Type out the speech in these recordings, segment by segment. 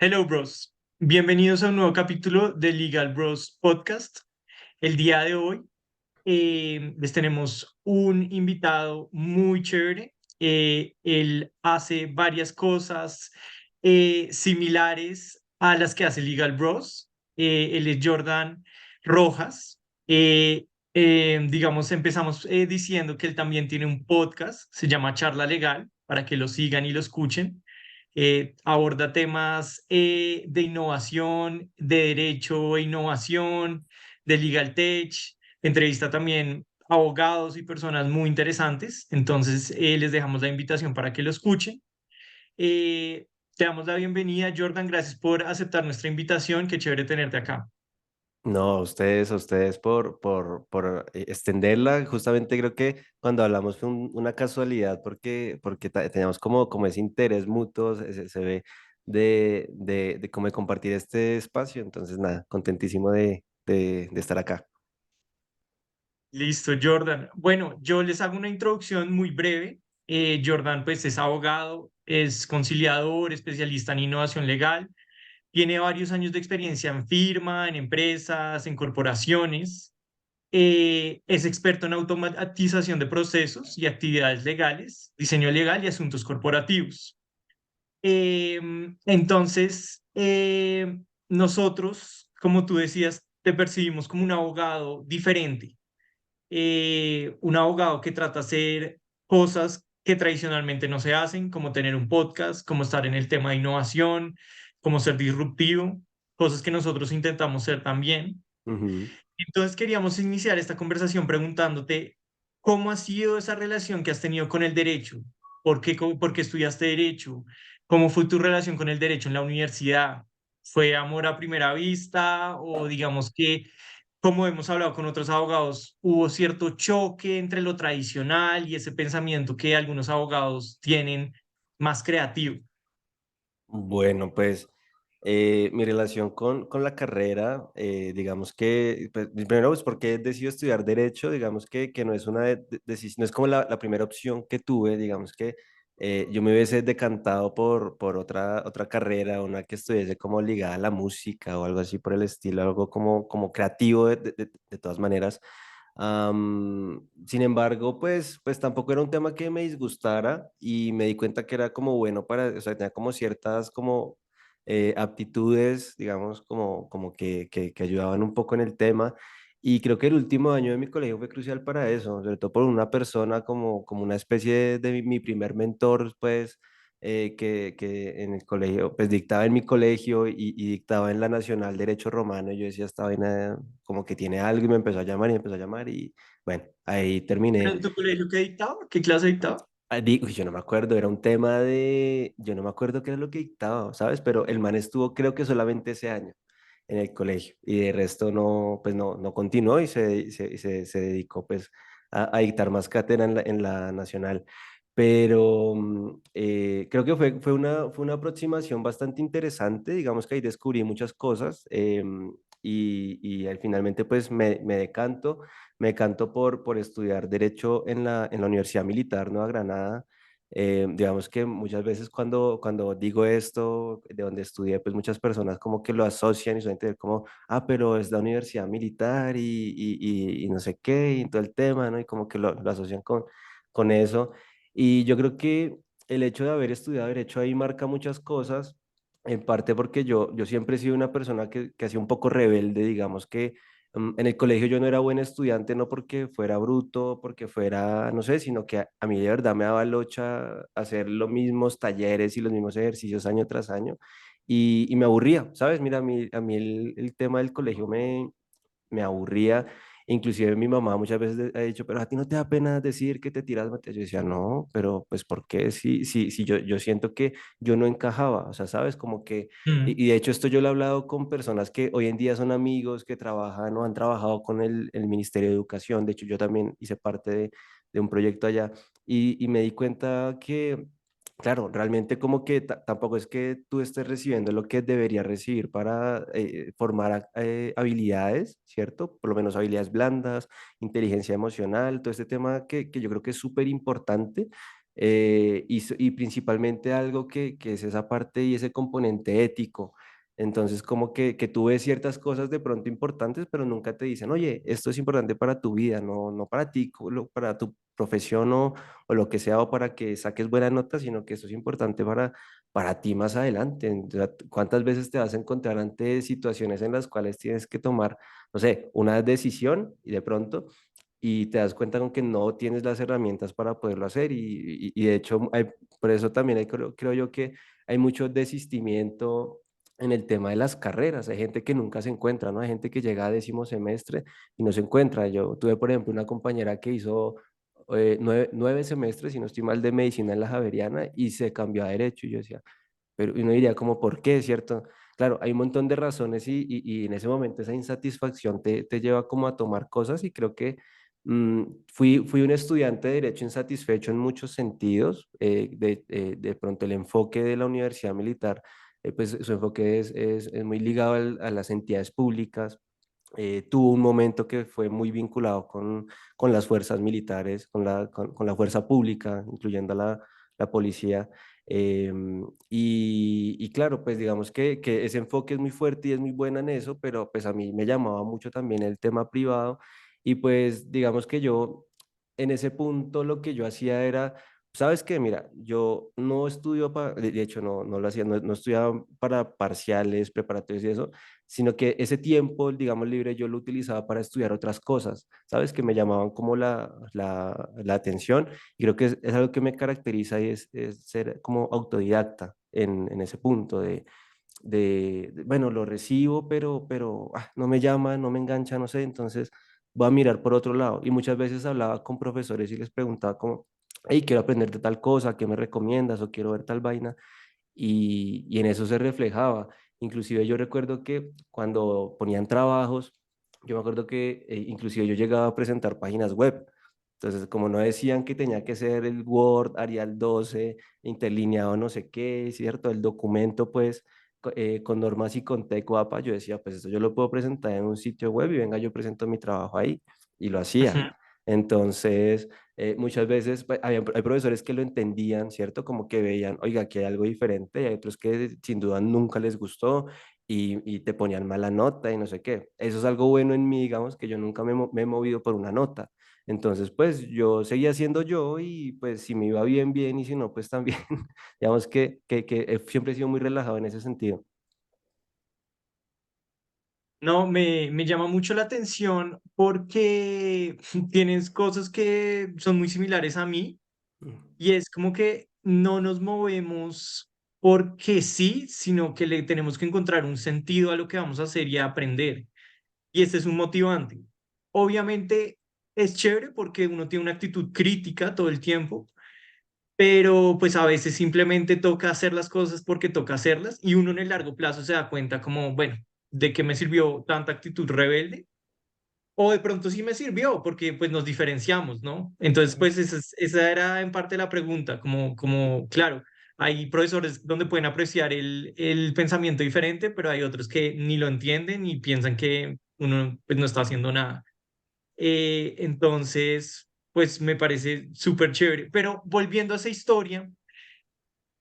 Hello, bros. Bienvenidos a un nuevo capítulo de Legal Bros Podcast. El día de hoy les tenemos un invitado muy chévere. Él hace varias cosas similares a las que hace Legal Bros. Él es Jordan Rojas. Digamos, empezamos diciendo que él también tiene un podcast, se llama Charla Legal, para que lo sigan y lo escuchen. Aborda temas de innovación, de derecho e innovación, de legal tech, entrevista también abogados y personas muy interesantes. Entonces, les dejamos la invitación para que lo escuchen. Eh, Te damos la bienvenida, Jordan. Gracias por aceptar nuestra invitación. Qué chévere tenerte acá. No, a ustedes por extenderla. Justamente creo que cuando hablamos fue una casualidad porque teníamos como ese interés mutuo, se ve de cómo de compartir este espacio. Entonces, nada, contentísimo de estar acá. Listo, Jordan. Bueno, yo les hago una introducción muy breve. Jordan, pues, es abogado, es conciliador, especialista en innovación legal. Tiene varios años de experiencia en firma, en empresas, en corporaciones. Es experto en automatización de procesos y actividades legales, diseño legal y asuntos corporativos. Nosotros, como tú decías, te percibimos como un abogado diferente, un abogado que trata de hacer cosas que tradicionalmente no se hacen, como tener un podcast, como estar en el tema de innovación, como ser disruptivo, cosas que nosotros intentamos ser también. Ujú. Entonces queríamos iniciar esta conversación preguntándote cómo ha sido esa relación que has tenido con el derecho, por qué estudiaste derecho, cómo fue tu relación con el derecho en la universidad, fue amor a primera vista o digamos que, como hemos hablado con otros abogados, hubo cierto choque entre lo tradicional y ese pensamiento que algunos abogados tienen más creativo. Bueno, pues mi relación con la carrera, digamos que, pues, primero, pues porque he decidido estudiar Derecho, digamos que no es una decisión, no es como la primera opción que tuve, digamos que yo me hubiese decantado por otra carrera, una que estuviese como ligada a la música o algo así por el estilo, algo como creativo de todas maneras. Sin embargo, pues tampoco era un tema que me disgustara y me di cuenta que era como bueno o sea, tenía como ciertas como aptitudes, digamos, como que ayudaban un poco en el tema. Y creo que el último año de mi colegio fue crucial para eso, sobre todo por una persona como una especie de mi primer mentor, pues, que en el colegio, pues dictaba en mi colegio y dictaba en la Nacional Derecho Romano. Y yo decía, esta vaina como que tiene algo y me empezó a llamar y me empezó a llamar y bueno, ahí terminé. ¿En tu colegio qué dictaba? ¿Qué clase dictaba? Uy, yo no me acuerdo, era un tema yo no me acuerdo qué era lo que dictaba, ¿sabes? Pero el man estuvo creo que solamente ese año en el colegio y de resto no, pues no continuó y se dedicó pues a dictar más cátedra en la nacional. Pero creo que fue una aproximación bastante interesante, digamos que ahí descubrí muchas cosas y finalmente pues me decanto por estudiar Derecho en la Universidad Militar Nueva Granada. Digamos que muchas veces cuando digo esto, de donde estudié, pues muchas personas como que lo asocian y suelen tener como, pero es la universidad militar y no sé qué, y todo el tema, ¿no? Y como que lo asocian con eso. Y yo creo que el hecho de haber estudiado Derecho ahí marca muchas cosas, en parte porque yo siempre he sido una persona que ha sido un poco rebelde, digamos que en el colegio yo no era buen estudiante, no porque fuera bruto, porque fuera, no sé, sino que a mí de verdad me daba locha hacer los mismos talleres y los mismos ejercicios año tras año y me aburría, ¿sabes? Mira, a mí el tema del colegio me aburría. Inclusive mi mamá muchas veces ha dicho, pero a ti no te da pena decir que te tiras materias. Yo decía, no, pero pues ¿por qué? Si yo siento que yo no encajaba, o sea, ¿sabes? Como que, Mm. y de hecho esto yo lo he hablado con personas que hoy en día son amigos, que trabajan o han trabajado con el Ministerio de Educación. De hecho, yo también hice parte de un proyecto allá y me di cuenta que claro, realmente como que tampoco es que tú estés recibiendo lo que deberías recibir para formar habilidades, ¿cierto? Por lo menos habilidades blandas, inteligencia emocional, todo este tema que yo creo que es súper importante. y principalmente algo que es esa parte y ese componente ético. Entonces, como que tú ves ciertas cosas de pronto importantes, pero nunca te dicen, oye, esto es importante para tu vida, no para ti, para tu profesión o lo que sea, o para que saques buenas notas, sino que esto es importante para ti más adelante. O sea, ¿cuántas veces te vas a encontrar ante situaciones en las cuales tienes que tomar, no sé, una decisión y de pronto y te das cuenta con que no tienes las herramientas para poderlo hacer y de hecho por eso también creo yo que hay mucho desistimiento en el tema de las carreras. Hay gente que nunca se encuentra, ¿no? Hay gente que llega a 10.º semestre y no se encuentra. Yo tuve, por ejemplo, una compañera que hizo 9 semestres, si no estoy mal, de medicina en la Javeriana y se cambió a derecho y yo decía, pero uno diría como, ¿por qué? ¿Cierto? Claro, hay un montón de razones y en ese momento esa insatisfacción te lleva como a tomar cosas y creo que fui un estudiante de derecho insatisfecho en muchos sentidos. De pronto el enfoque de la universidad militar, pues su enfoque es muy ligado a las entidades públicas. Tuvo un momento que fue muy vinculado con las fuerzas militares, con la fuerza pública, incluyendo a la policía. Y claro, pues digamos que ese enfoque es muy fuerte y es muy buena en eso, pero pues a mí me llamaba mucho también el tema privado y pues digamos que yo en ese punto lo que yo hacía era, ¿sabes qué? Mira, yo no estudio, de hecho no lo hacía, no estudiaba para parciales, preparatorios y eso, sino que ese tiempo, digamos, libre yo lo utilizaba para estudiar otras cosas, ¿sabes? Que me llamaban como la atención y creo que es algo que me caracteriza y es ser como autodidacta en ese punto bueno, lo recibo, pero no me llama, no me engancha, no sé, entonces voy a mirar por otro lado. Y muchas veces hablaba con profesores y les preguntaba como, hey, quiero aprender de tal cosa, ¿qué me recomiendas? O quiero ver tal vaina y en eso se reflejaba. Inclusive yo recuerdo que cuando ponían trabajos, yo me acuerdo que inclusive yo llegaba a presentar páginas web. Entonces, como no decían que tenía que ser el Word, Arial 12, interlineado no sé qué, ¿cierto? El documento, pues, con normas y con TECOAPA, yo decía, pues esto yo lo puedo presentar en un sitio web y venga, yo presento mi trabajo ahí. Y lo hacía. Ujú. Entonces, muchas veces pues, hay profesores que lo entendían, ¿cierto? Como que veían, oiga, aquí hay algo diferente, y hay otros que sin duda nunca les gustó y te ponían mala nota y no sé qué. Eso es algo bueno en mí, digamos, que yo nunca me he movido por una nota. Entonces, pues yo seguía siendo yo y pues si me iba bien, bien y si no, pues también. Digamos que siempre he sido muy relajado en ese sentido. No, me llama mucho la atención porque tienes cosas que son muy similares a mí y es como que no nos movemos porque sí, sino que le tenemos que encontrar un sentido a lo que vamos a hacer y a aprender. Y este es un motivante. Obviamente es chévere porque uno tiene una actitud crítica todo el tiempo, pero pues a veces simplemente toca hacer las cosas porque toca hacerlas y uno en el largo plazo se da cuenta como, bueno, ¿de qué me sirvió tanta actitud rebelde? O de pronto sí me sirvió porque pues nos diferenciamos, ¿no? Entonces pues esa era en parte la pregunta, claro, hay profesores donde pueden apreciar el pensamiento diferente, pero hay otros que ni lo entienden y piensan que uno pues no está haciendo nada. Entonces, pues me parece súper chévere. Pero volviendo a esa historia,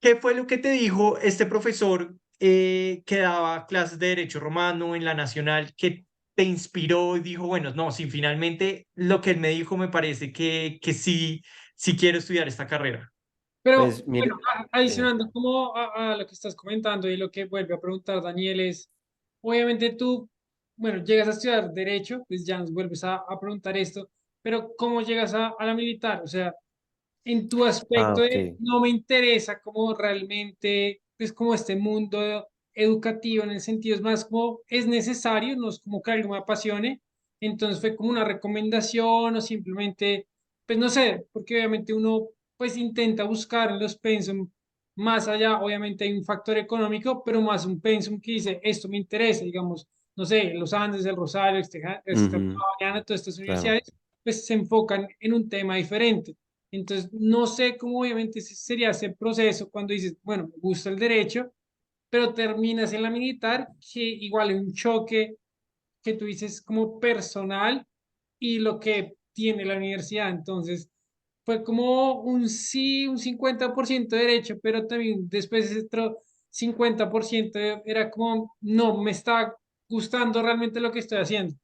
¿qué fue lo que te dijo este profesor que daba clases de Derecho Romano en la Nacional, que te inspiró y dijo, bueno, no, sí, finalmente lo que él me dijo me parece que sí, sí quiero estudiar esta carrera? Pero Pues bueno, mire, sí. adicionando como a lo que estás comentando y lo que vuelve a preguntar Daniel es, obviamente tú, bueno, llegas a estudiar derecho, pues ya nos vuelves a preguntar esto, pero ¿cómo llegas a la militar? O sea, en tu Ah, aspecto ok. de no me interesa como realmente, pues como este mundo educativo en el sentido es más como es necesario, no es como que algo me apasione, entonces fue como una recomendación o simplemente, pues no sé, porque obviamente uno pues intenta buscar en los pensum más allá, obviamente hay un factor económico, pero más un pensum que dice, esto me interesa, digamos, no sé, los Andes, el Rosario, Ujú, todas estas claro. universidades, pues se enfocan en un tema diferente. Entonces, no sé cómo obviamente sería ese proceso cuando dices, bueno, me gusta el derecho, pero terminas en la militar, que igual es un choque que tú dices como personal y lo que tiene la universidad. Entonces, fue como un sí, un 50% derecho, pero también después ese otro 50% era como, no, me está gustando realmente lo que estoy haciendo.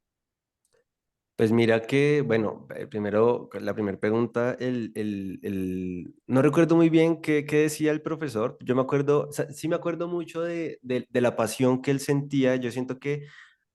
Pues mira que, bueno, primero, la primera pregunta, no recuerdo muy bien qué decía el profesor. Yo me acuerdo, o sea, sí me acuerdo mucho de la pasión que él sentía. Yo siento que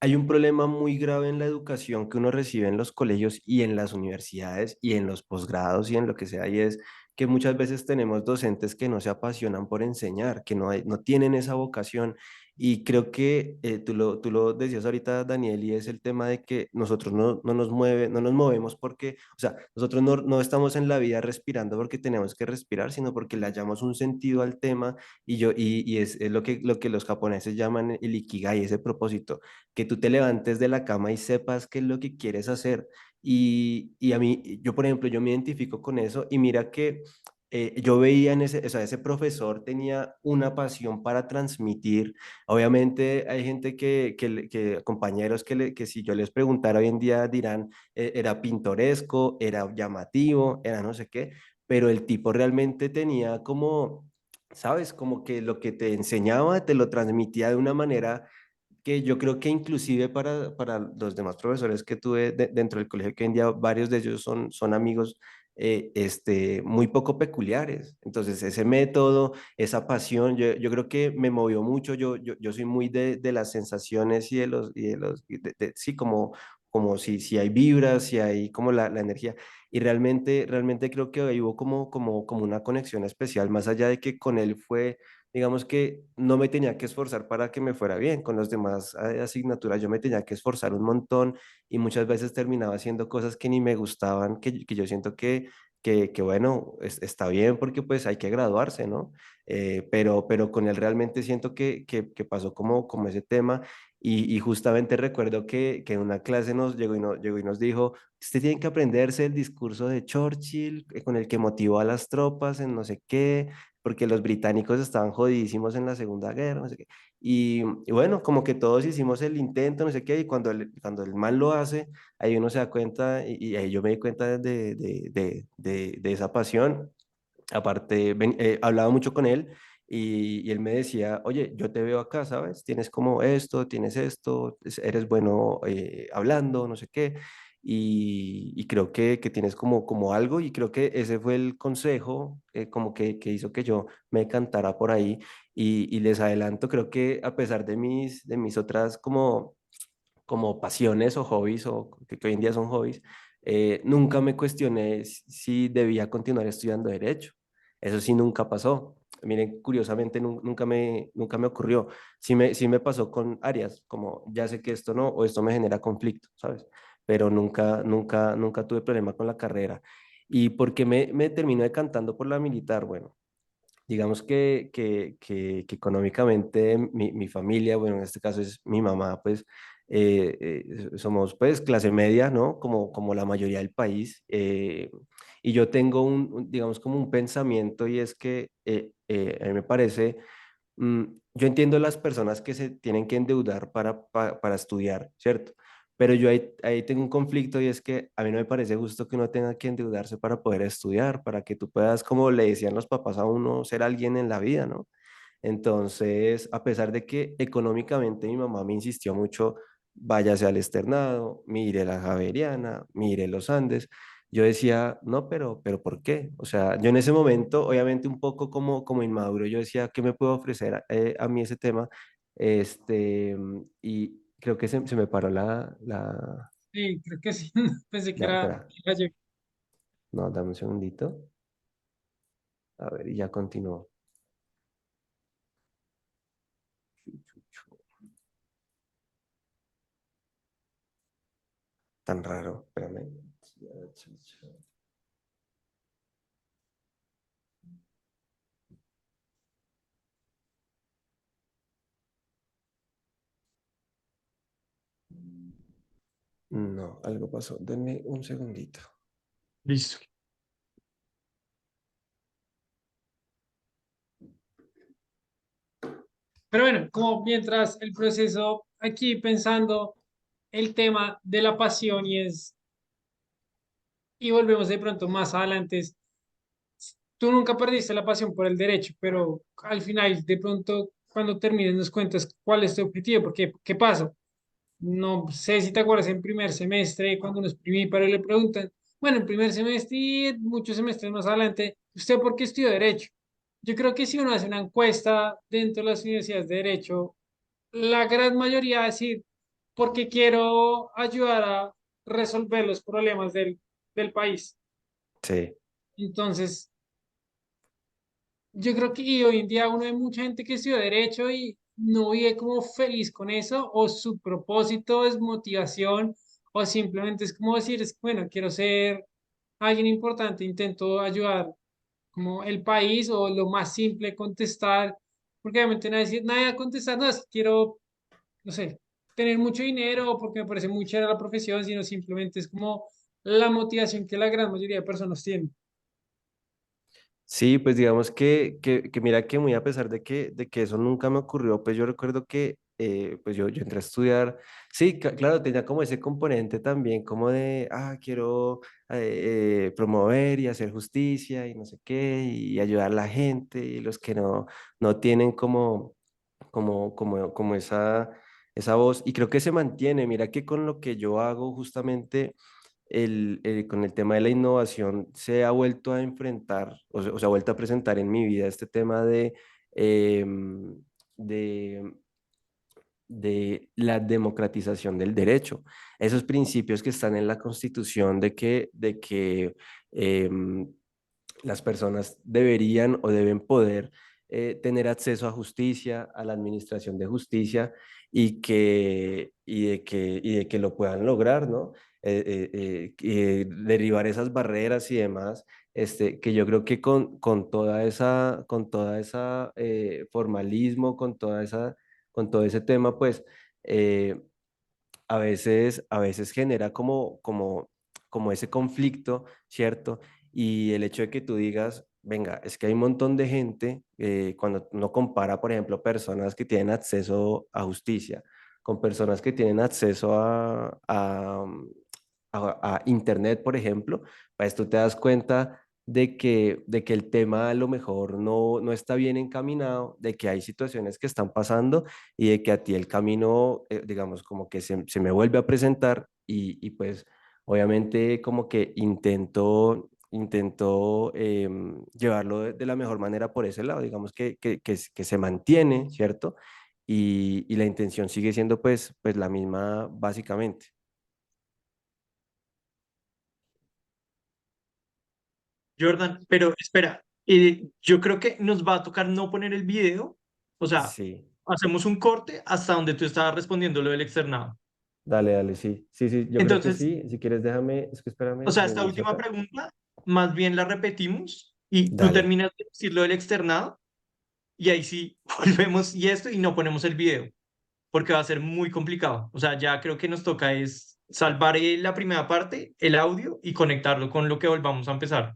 hay un problema muy grave en la educación que uno recibe en los colegios y en las universidades y en los posgrados y en lo que sea, y es que muchas veces tenemos docentes que no se apasionan por enseñar, que no tienen esa vocación. Y creo que tú lo decías ahorita, Daniel, y es el tema de que nosotros no nos movemos porque, o sea, nosotros no estamos en la vida respirando porque tenemos que respirar, sino porque le hallamos un sentido al tema y es lo que los japoneses llaman el ikigai, ese propósito, que tú te levantes de la cama y sepas qué es lo que quieres hacer. Y a mí, yo por ejemplo, yo me identifico con eso y mira que yo veía en ese, o sea, ese profesor tenía una pasión para transmitir. Obviamente hay gente compañeros que si yo les preguntara hoy en día dirán, era pintoresco, era llamativo, era no sé qué, pero el tipo realmente tenía como, ¿sabes? Como que lo que te enseñaba te lo transmitía de una manera que yo creo que inclusive para los demás profesores que tuve dentro del colegio, que hoy en día varios de ellos son amigos muy poco peculiares. Entonces, ese método, esa pasión, yo creo que me movió mucho. Yo soy muy de las sensaciones sí, como si hay vibras, si hay como la energía. Y realmente creo que ahí hubo como una conexión especial, más allá de que con él fue, digamos que no me tenía que esforzar para que me fuera bien. Con las demás asignaturas yo me tenía que esforzar un montón y muchas veces terminaba haciendo cosas que ni me gustaban, que yo siento que bueno, está bien porque pues hay que graduarse, ¿no? Pero con él realmente siento que pasó como ese tema y justamente recuerdo que en una clase nos llegó y nos dijo, usted tiene que aprenderse el discurso de Churchill con el que motivó a las tropas en no sé qué, porque los británicos estaban jodidísimos en la Segunda Guerra, no sé qué. Y bueno, como que todos hicimos el intento, no sé qué, y cuando el man lo hace, ahí uno se da cuenta, y ahí yo me di cuenta de esa pasión. Aparte, hablaba mucho con él y él me decía, oye, yo te veo acá, ¿sabes? Tienes como esto, tienes esto, eres bueno hablando, no sé qué. Y creo que tienes como algo y creo que ese fue el consejo como que hizo que yo me cantara por ahí y les adelanto, creo que a pesar de mis otras como pasiones o hobbies, o que hoy en día son hobbies, nunca me cuestioné si debía continuar estudiando derecho. Eso sí nunca pasó. Miren, curiosamente nunca me ocurrió. Sí me pasó con áreas, como ya sé que esto no, o esto me genera conflicto, ¿sabes? Pero nunca tuve problema con la carrera. ¿Y por qué me terminé decantando por la militar? Bueno, digamos que económicamente mi familia, bueno, en este caso es mi mamá, pues somos pues clase media, ¿no? Como la mayoría del país. Y yo tengo digamos, como un pensamiento y es que a mí me parece, yo entiendo las personas que se tienen que endeudar para estudiar, ¿cierto? Pero yo ahí tengo un conflicto y es que a mí no me parece justo que uno tenga que endeudarse para poder estudiar, para que tú puedas, como le decían los papás a uno, ser alguien en la vida, ¿no? Entonces, a pesar de que económicamente mi mamá me insistió mucho, váyase al externado, mire la Javeriana, mire los Andes, yo decía, no, pero ¿por qué? O sea, yo en ese momento, obviamente un poco como inmaduro, yo decía, ¿qué me puede ofrecer a mí ese tema? Y creo que se me paró Sí, creo que sí. Pensé que era espera, gallego. no, dame un segundito. A ver, y ya continuó. Tan raro, espérame. No, algo pasó. Denme un segundito. Listo. Pero bueno, como mientras el proceso aquí pensando el tema de la pasión y volvemos de pronto más adelante, tú nunca perdiste la pasión por el derecho, pero al final, de pronto, cuando termines, nos cuentas cuál es tu objetivo, porque, ¿qué pasa? No sé si te acuerdas en primer semestre, cuando nos primíparos le preguntan, bueno, en primer semestre y muchos semestres más adelante, ¿usted por qué estudió Derecho? Yo creo que si uno hace una encuesta dentro de las universidades de Derecho, la gran mayoría va a decir, porque quiero ayudar a resolver los problemas del país. Sí. Entonces, yo creo que y hoy en día uno hay mucha gente que estudia Derecho y no vive como feliz con eso, o su propósito es motivación, o simplemente es como decir, es, bueno, quiero ser alguien importante, intento ayudar como el país, o lo más simple, contestar, porque obviamente nadie va a contestar, no, es que quiero, no sé, tener mucho dinero, o porque me parece muy chévere la profesión, sino simplemente es como la motivación que la gran mayoría de personas tienen. Sí, pues digamos que mira que muy a pesar de que eso nunca me ocurrió, pues yo recuerdo que pues yo entré a estudiar, sí, claro, tenía como ese componente también, como de, quiero promover y hacer justicia y no sé qué, y ayudar a la gente y los que no tienen como esa voz, y creo que se mantiene, mira que con lo que yo hago justamente con el tema de la innovación se ha vuelto a enfrentar o se ha vuelto a presentar en mi vida este tema em, de, de la democratización del derecho. Esos principios que están en la Constitución de que em, las personas deberían o deben poder tener acceso a justicia, a la administración de justicia y de que lo puedan lograr, ¿no? Derribar esas barreras y demás, que yo creo que con toda esa formalismo, con todo ese tema, pues eh, a veces genera como ese conflicto, ¿cierto? Y el hecho de que tú digas, venga, es que hay un montón de gente, cuando uno compara, por ejemplo, personas que tienen acceso a justicia con personas que tienen acceso a Internet, por ejemplo, pues tú te das cuenta de que el tema a lo mejor no está bien encaminado, de que hay situaciones que están pasando y de que a ti el camino, digamos, como que se me vuelve a presentar y pues obviamente como que intento llevarlo de la mejor manera por ese lado, digamos que se mantiene, ¿cierto? Y la intención sigue siendo pues la misma básicamente. Jordan, pero espera, yo creo que nos va a tocar no poner el video, o sea, Sí, hacemos un corte hasta donde tú estabas respondiendo lo del externado. dale, dale, sí, sí, sí, yo creo que Entonces, sí, si quieres déjame, es que o espérame, sea, yo esta inicio última acá. pregunta, más bien la repetimos y tú Dale, terminas de decir lo del externado y ahí sí volvemos y esto y no ponemos el video, porque va a ser muy complicado. O sea, ya creo que nos toca es salvar la primera parte, el audio y conectarlo con lo que volvamos a empezar.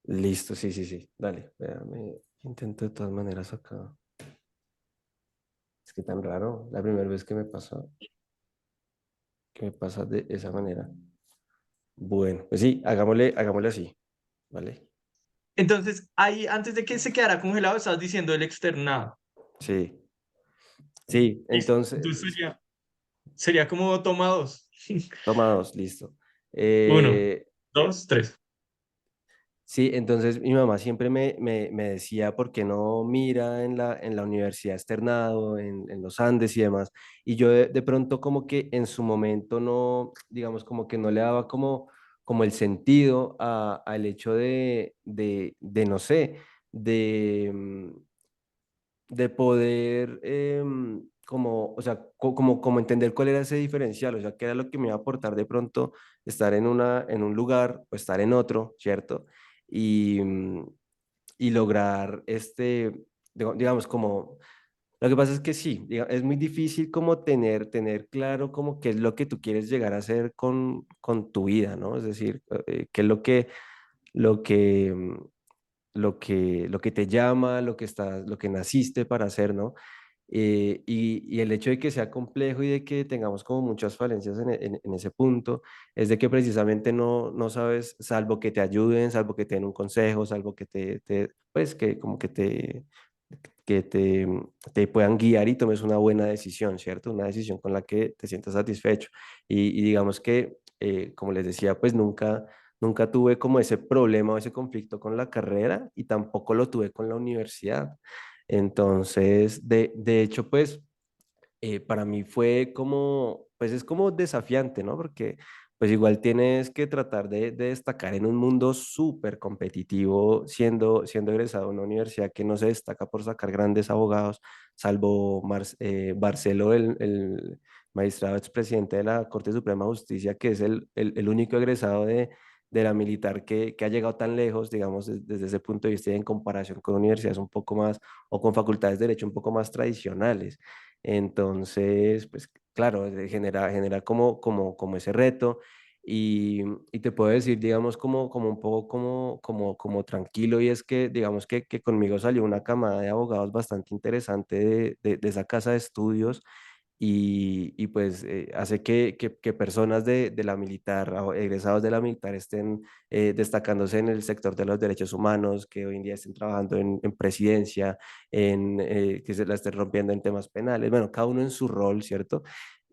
listo, sí, sí, sí, dale, déjame, intento de todas maneras acá. Es que tan raro, la primera vez que me pasa de esa manera. Bueno, pues sí, hagámosle así, ¿vale? Entonces, ahí, antes de que se quedara congelado, estabas diciendo el externado. Sí, sí, Listo. Entonces entonces, sería como toma dos. toma dos, listo. Uno, Eh, dos, tres. Sí, entonces mi mamá siempre me decía por qué no mira en la universidad externado, en los Andes y demás. Y yo de pronto como que en su momento no, digamos, como que no le daba como el sentido al hecho de no sé, de poder como, o sea, como entender cuál era ese diferencial, o sea, qué era lo que me iba a aportar de pronto estar en un lugar o estar en otro, ¿cierto? Y lograr digamos, como, lo que pasa es que sí, es muy difícil como tener claro como qué es lo que tú quieres llegar a hacer con tu vida, ¿no? Es decir, qué es lo que, lo que te llama, lo que naciste para hacer, ¿no? Y el hecho de que sea complejo y de que tengamos como muchas falencias en ese punto, es de que precisamente no sabes, salvo que te ayuden, salvo que te den un consejo, salvo que pues que como que te puedan guiar y tomes una buena decisión, ¿cierto? Una decisión con la que te sientas satisfecho. Y digamos que, como les decía, pues nunca tuve como ese problema o ese conflicto con la carrera y tampoco lo tuve con la universidad. Entonces, de hecho, pues para mí fue como, pues es como desafiante, ¿no? Porque pues igual tienes que tratar de destacar en un mundo súper competitivo, siendo egresado de una universidad que no se destaca por sacar grandes abogados, salvo Barceló, el magistrado expresidente de la Corte Suprema de Justicia, que es el único egresado de la militar que ha llegado tan lejos, digamos, desde ese punto de vista y en comparación con universidades un poco más, o con facultades de derecho un poco más tradicionales. Entonces, pues claro, genera como ese reto y te puedo decir, digamos, como un poco como tranquilo y es que, digamos, que conmigo salió una camada de abogados bastante interesante de esa casa de estudios y pues hace que personas de la militar, o egresados de la militar estén destacándose en el sector de los derechos humanos, que hoy en día estén trabajando en presidencia, que se la estén rompiendo en temas penales, bueno, cada uno en su rol, ¿cierto?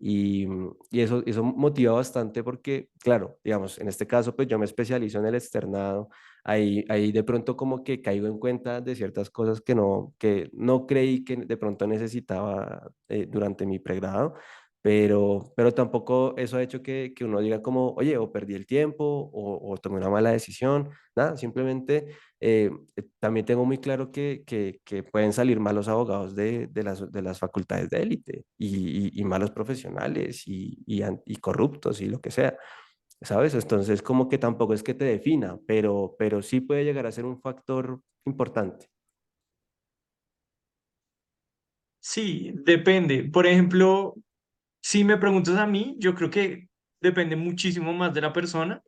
Y eso motiva bastante porque, claro, digamos, en este caso, pues yo me especializo en el externado, ahí de pronto como que caigo en cuenta de ciertas cosas que no creí que de pronto necesitaba durante mi pregrado, pero tampoco eso ha hecho que uno diga como, oye, o perdí el tiempo o tomé una mala decisión, nada, simplemente también tengo muy claro que pueden salir malos abogados de las facultades de élite y malos profesionales y corruptos y lo que sea. ¿Sabes? Entonces, como que tampoco es que te defina, pero sí puede llegar a ser un factor importante. Sí, depende. Por ejemplo, si me preguntas a mí, yo creo que depende muchísimo más de la persona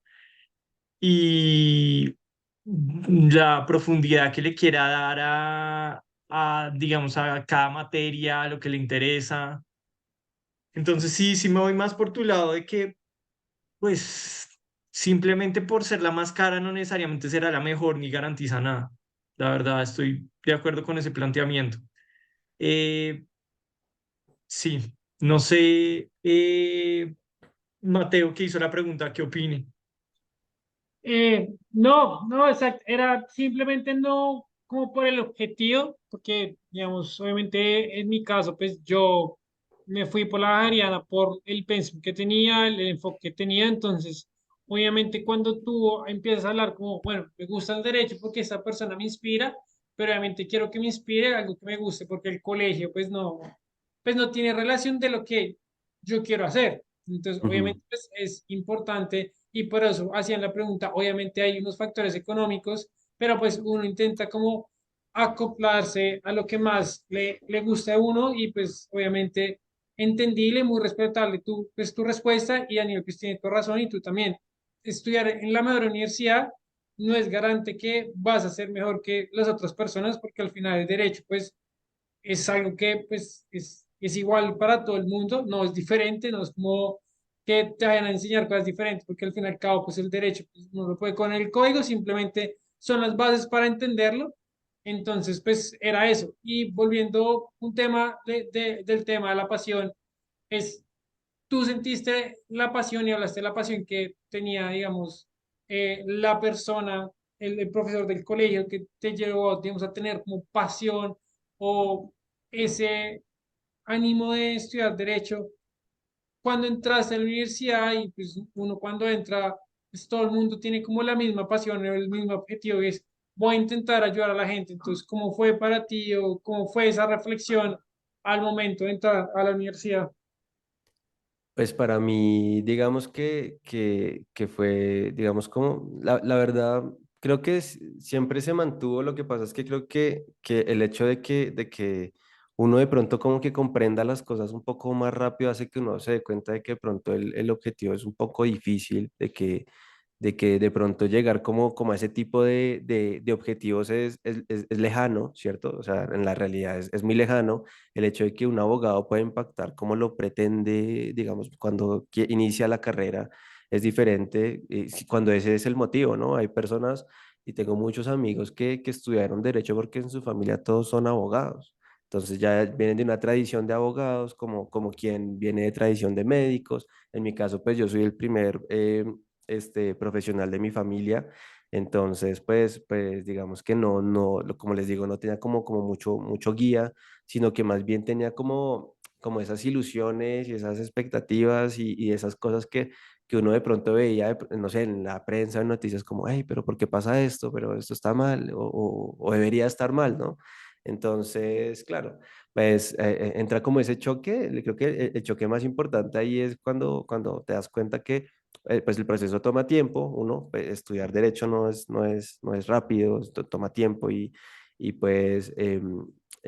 y la profundidad que le quiera dar digamos, a cada materia, a lo que le interesa. Entonces sí me voy más por tu lado de que, pues, simplemente por ser la más cara no necesariamente será la mejor ni garantiza nada. La verdad, estoy de acuerdo con ese planteamiento. Eh, sí, no sé, Mateo, que hizo la pregunta, ¿qué opine? No, exacto, era simplemente no como por el objetivo, porque, digamos, obviamente en mi caso, pues yo me fui por la Ariana por el pensum que tenía, el enfoque que tenía, entonces, obviamente cuando tú empiezas a hablar como, bueno, me gusta el derecho porque esta persona me inspira, pero obviamente quiero que me inspire algo que me guste, porque el colegio, pues no tiene relación de lo que yo quiero hacer. Entonces, Ujú. obviamente, pues, es importante y por eso hacían la pregunta. Obviamente hay unos factores económicos, pero pues uno intenta como acoplarse a lo que más le gusta a uno y pues obviamente entendible, muy respetable tu respuesta y Daniel pues tiene tu razón y tú también. Estudiar en la mejor universidad no es garante que vas a ser mejor que las otras personas porque al final el derecho pues es algo que pues es igual para todo el mundo, no es diferente, no es como que te vayan a enseñar cosas diferentes, porque al fin y al cabo pues el derecho pues, no lo puede con el código, simplemente son las bases para entenderlo. Entonces pues era eso. Y volviendo un tema del tema de la pasión, es, tú sentiste la pasión y hablaste de la pasión que tenía, digamos, la persona, el profesor del colegio que te llevó, digamos, a tener como pasión o ese ánimo de estudiar derecho cuando entraste a la universidad y pues uno cuando entra, pues todo el mundo tiene como la misma pasión, el mismo objetivo y es voy a intentar ayudar a la gente. Entonces, ¿cómo fue para ti o cómo fue esa reflexión al momento de entrar a la universidad? Pues para mí, digamos que fue, digamos, como, la verdad, creo que siempre se mantuvo, lo que pasa es que creo que el hecho de que uno de pronto como que comprenda las cosas un poco más rápido hace que uno se dé cuenta de que de pronto el objetivo es un poco difícil, de que de pronto llegar como a ese tipo de objetivos es lejano, ¿cierto? O sea, en la realidad es muy lejano el hecho de que un abogado pueda impactar como lo pretende, digamos, cuando inicia la carrera, es diferente cuando ese es el motivo, ¿no? Hay personas, y tengo muchos amigos que estudiaron derecho porque en su familia todos son abogados. Entonces ya vienen de una tradición de abogados, como quien viene de tradición de médicos. En mi caso, pues yo soy el primer profesional de mi familia. Entonces, pues digamos que como les digo, no tenía como mucho guía, sino que más bien tenía como esas ilusiones y esas expectativas y esas cosas que uno de pronto veía, no sé, en la prensa, en noticias como, hey, pero ¿por qué pasa esto? Pero esto está mal o debería estar mal, ¿no? Entonces, claro, pues entra como ese choque. Creo que el choque más importante ahí es cuando te das cuenta que pues el proceso toma tiempo. Uno, pues, estudiar derecho no es rápido, esto toma tiempo y pues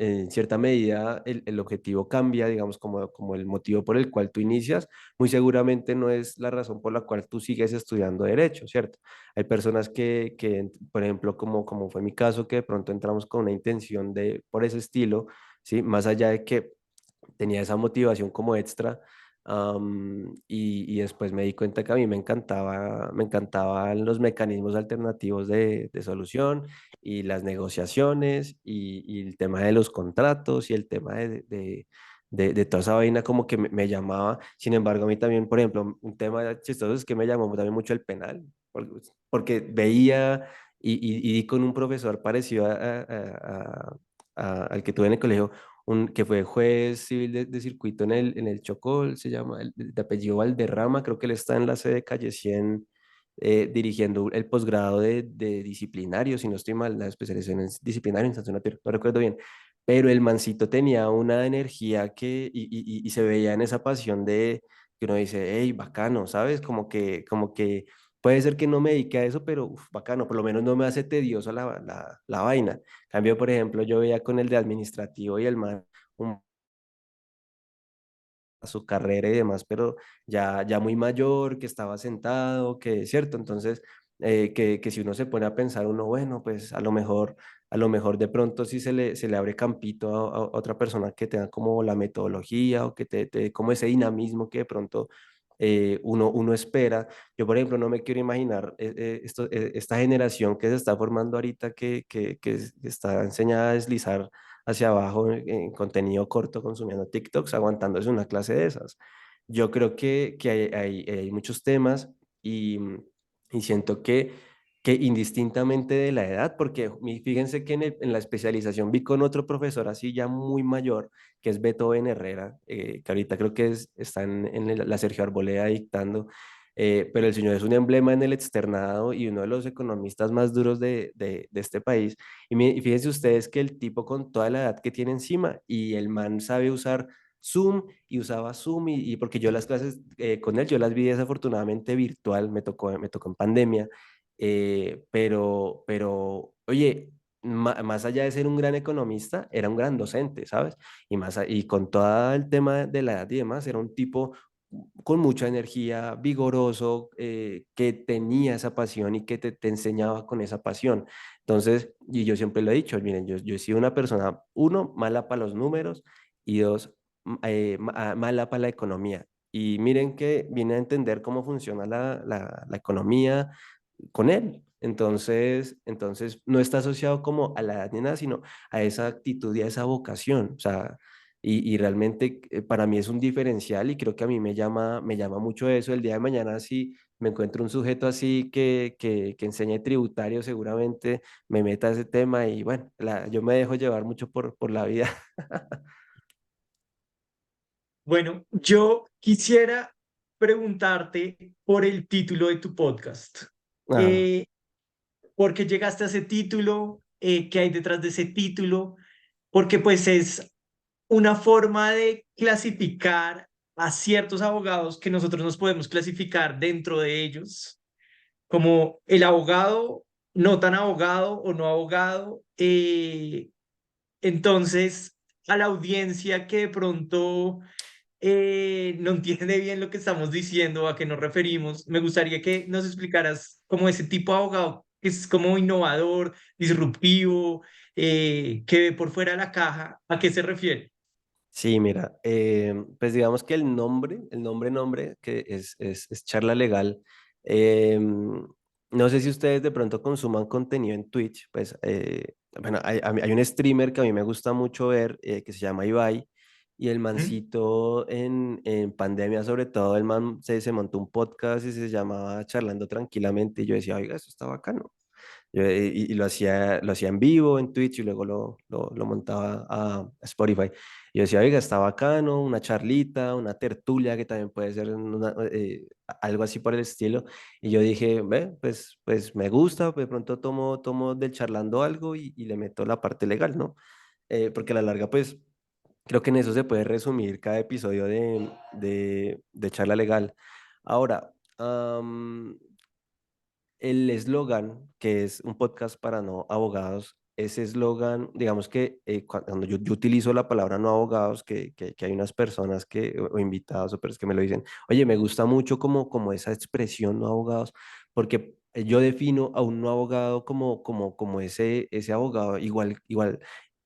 en cierta medida el objetivo cambia, digamos, como el motivo por el cual tú inicias, muy seguramente no es la razón por la cual tú sigues estudiando derecho, ¿cierto? Hay personas que por ejemplo, como fue mi caso, que de pronto entramos con una intención por ese estilo, ¿sí? Más allá de que tenía esa motivación como extra. Y después me di cuenta que a mí me encantaban los mecanismos alternativos de solución y las negociaciones y el tema de los contratos y el tema de toda esa vaina como que me llamaba. Sin embargo, a mí también, por ejemplo, un tema chistoso es que me llamó también mucho el penal, porque veía y di con un profesor parecido al que tuve en el colegio, que fue juez civil de circuito en el Chocó. Se llama, de apellido Valderrama. Creo que él está en la sede Calle 100, dirigiendo el posgrado de disciplinario, si no estoy mal, la especialización en disciplinario en sancionatorio, no recuerdo bien, pero el mancito tenía una energía y se veía en esa pasión de que uno dice, hey, bacano, ¿sabes? Como que puede ser que no me dedique a eso, pero uf, bacano, por lo menos no me hace tedioso la vaina. Cambio, por ejemplo, yo veía con el de administrativo y el man un- a su carrera y demás, pero ya muy mayor, que estaba sentado, que es cierto. Entonces, que si uno se pone a pensar, uno, bueno, pues a lo mejor de pronto sí se le abre campito a otra persona que tenga como la metodología o que te dé como ese dinamismo que de pronto uno espera. Yo, por ejemplo, no me quiero imaginar esta generación que se está formando ahorita que está enseñada a deslizar hacia abajo en contenido corto, consumiendo TikToks, aguantándose una clase de esas. Yo creo que hay muchos temas y siento que indistintamente de la edad, porque fíjense que en la especialización vi con otro profesor así ya muy mayor, que es Beethoven Herrera, que ahorita creo que está en la Sergio Arboleda dictando. Pero el señor es un emblema en el externado y uno de los economistas más duros de este país. Y fíjense ustedes que el tipo con toda la edad que tiene encima y el man sabe usar Zoom y usaba Zoom y porque yo las clases con él, yo las vi desafortunadamente virtual, me tocó en pandemia, pero oye, más allá de ser un gran economista, era un gran docente, ¿sabes? Y con todo el tema de la edad y demás, era un tipo con mucha energía, vigoroso, que tenía esa pasión y que te enseñaba con esa pasión. Entonces, y yo siempre lo he dicho, miren, yo he sido una persona, uno, mala para los números y dos, mala para la economía. Y miren que vine a entender cómo funciona la economía con él. Entonces no está asociado como a la edad ni nada, sino a esa actitud y a esa vocación. O sea, y realmente para mí es un diferencial y creo que a mí me llama mucho eso. El día de mañana, si me encuentro un sujeto así que enseñe tributario, seguramente me meta a ese tema y bueno, yo me dejo llevar mucho por la vida. Bueno, yo quisiera preguntarte por el título de tu podcast. Ah, Eh, ¿Por qué llegaste a ese título? ¿Qué hay detrás de ese título? Porque pues es una forma de clasificar a ciertos abogados que nosotros nos podemos clasificar dentro de ellos, como el abogado, no tan abogado o no abogado. Entonces, a la audiencia que de pronto no entiende bien lo que estamos diciendo, a qué nos referimos, me gustaría que nos explicaras como ese tipo de abogado que es como innovador, disruptivo, que ve por fuera de la caja, ¿a qué se refiere? Sí, mira, pues digamos que nombre, que es charla legal. No sé si ustedes de pronto consuman contenido en Twitch, pues bueno, hay un streamer que a mí me gusta mucho ver, que se llama Ibai, y el ¿Mm? mancito en pandemia sobre todo, el man se montó un podcast y se llamaba Charlando Tranquilamente, y yo decía, oiga, eso está bacano. Y lo hacía en vivo en Twitch y luego lo montaba a Spotify. Y yo decía, oiga, está bacano, una charlita, una tertulia que también puede ser algo así por el estilo. Y yo dije, ve, pues me gusta, pues de pronto tomo del charlando algo y le meto la parte legal, ¿no? Porque a la larga, pues creo que en eso se puede resumir cada episodio de charla legal. Ahora, el eslogan, que es un podcast para no abogados, ese eslogan, digamos que cuando yo utilizo la palabra no abogados, que hay unas personas o invitados o personas que me lo dicen, oye, me gusta mucho como esa expresión no abogados, porque yo defino a un no abogado como ese abogado igual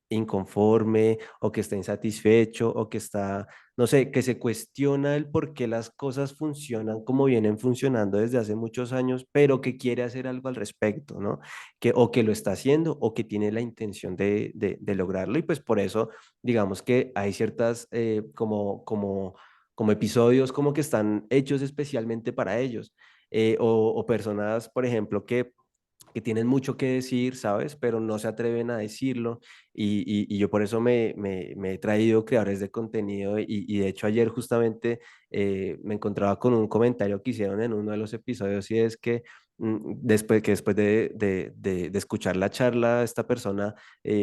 inconforme o que está insatisfecho o que está, no sé, que se cuestiona el por qué las cosas funcionan como vienen funcionando desde hace muchos años, pero que quiere hacer algo al respecto, ¿no? O que lo está haciendo o que tiene la intención de lograrlo y pues por eso, digamos que hay ciertas como episodios como que están hechos especialmente para ellos. O personas, por ejemplo, que tienen mucho que decir, ¿sabes? Pero no se atreven a decirlo y yo por eso me he traído creadores de contenido y de hecho ayer justamente me encontraba con un comentario que hicieron en uno de los episodios y es que después de escuchar la charla, esta persona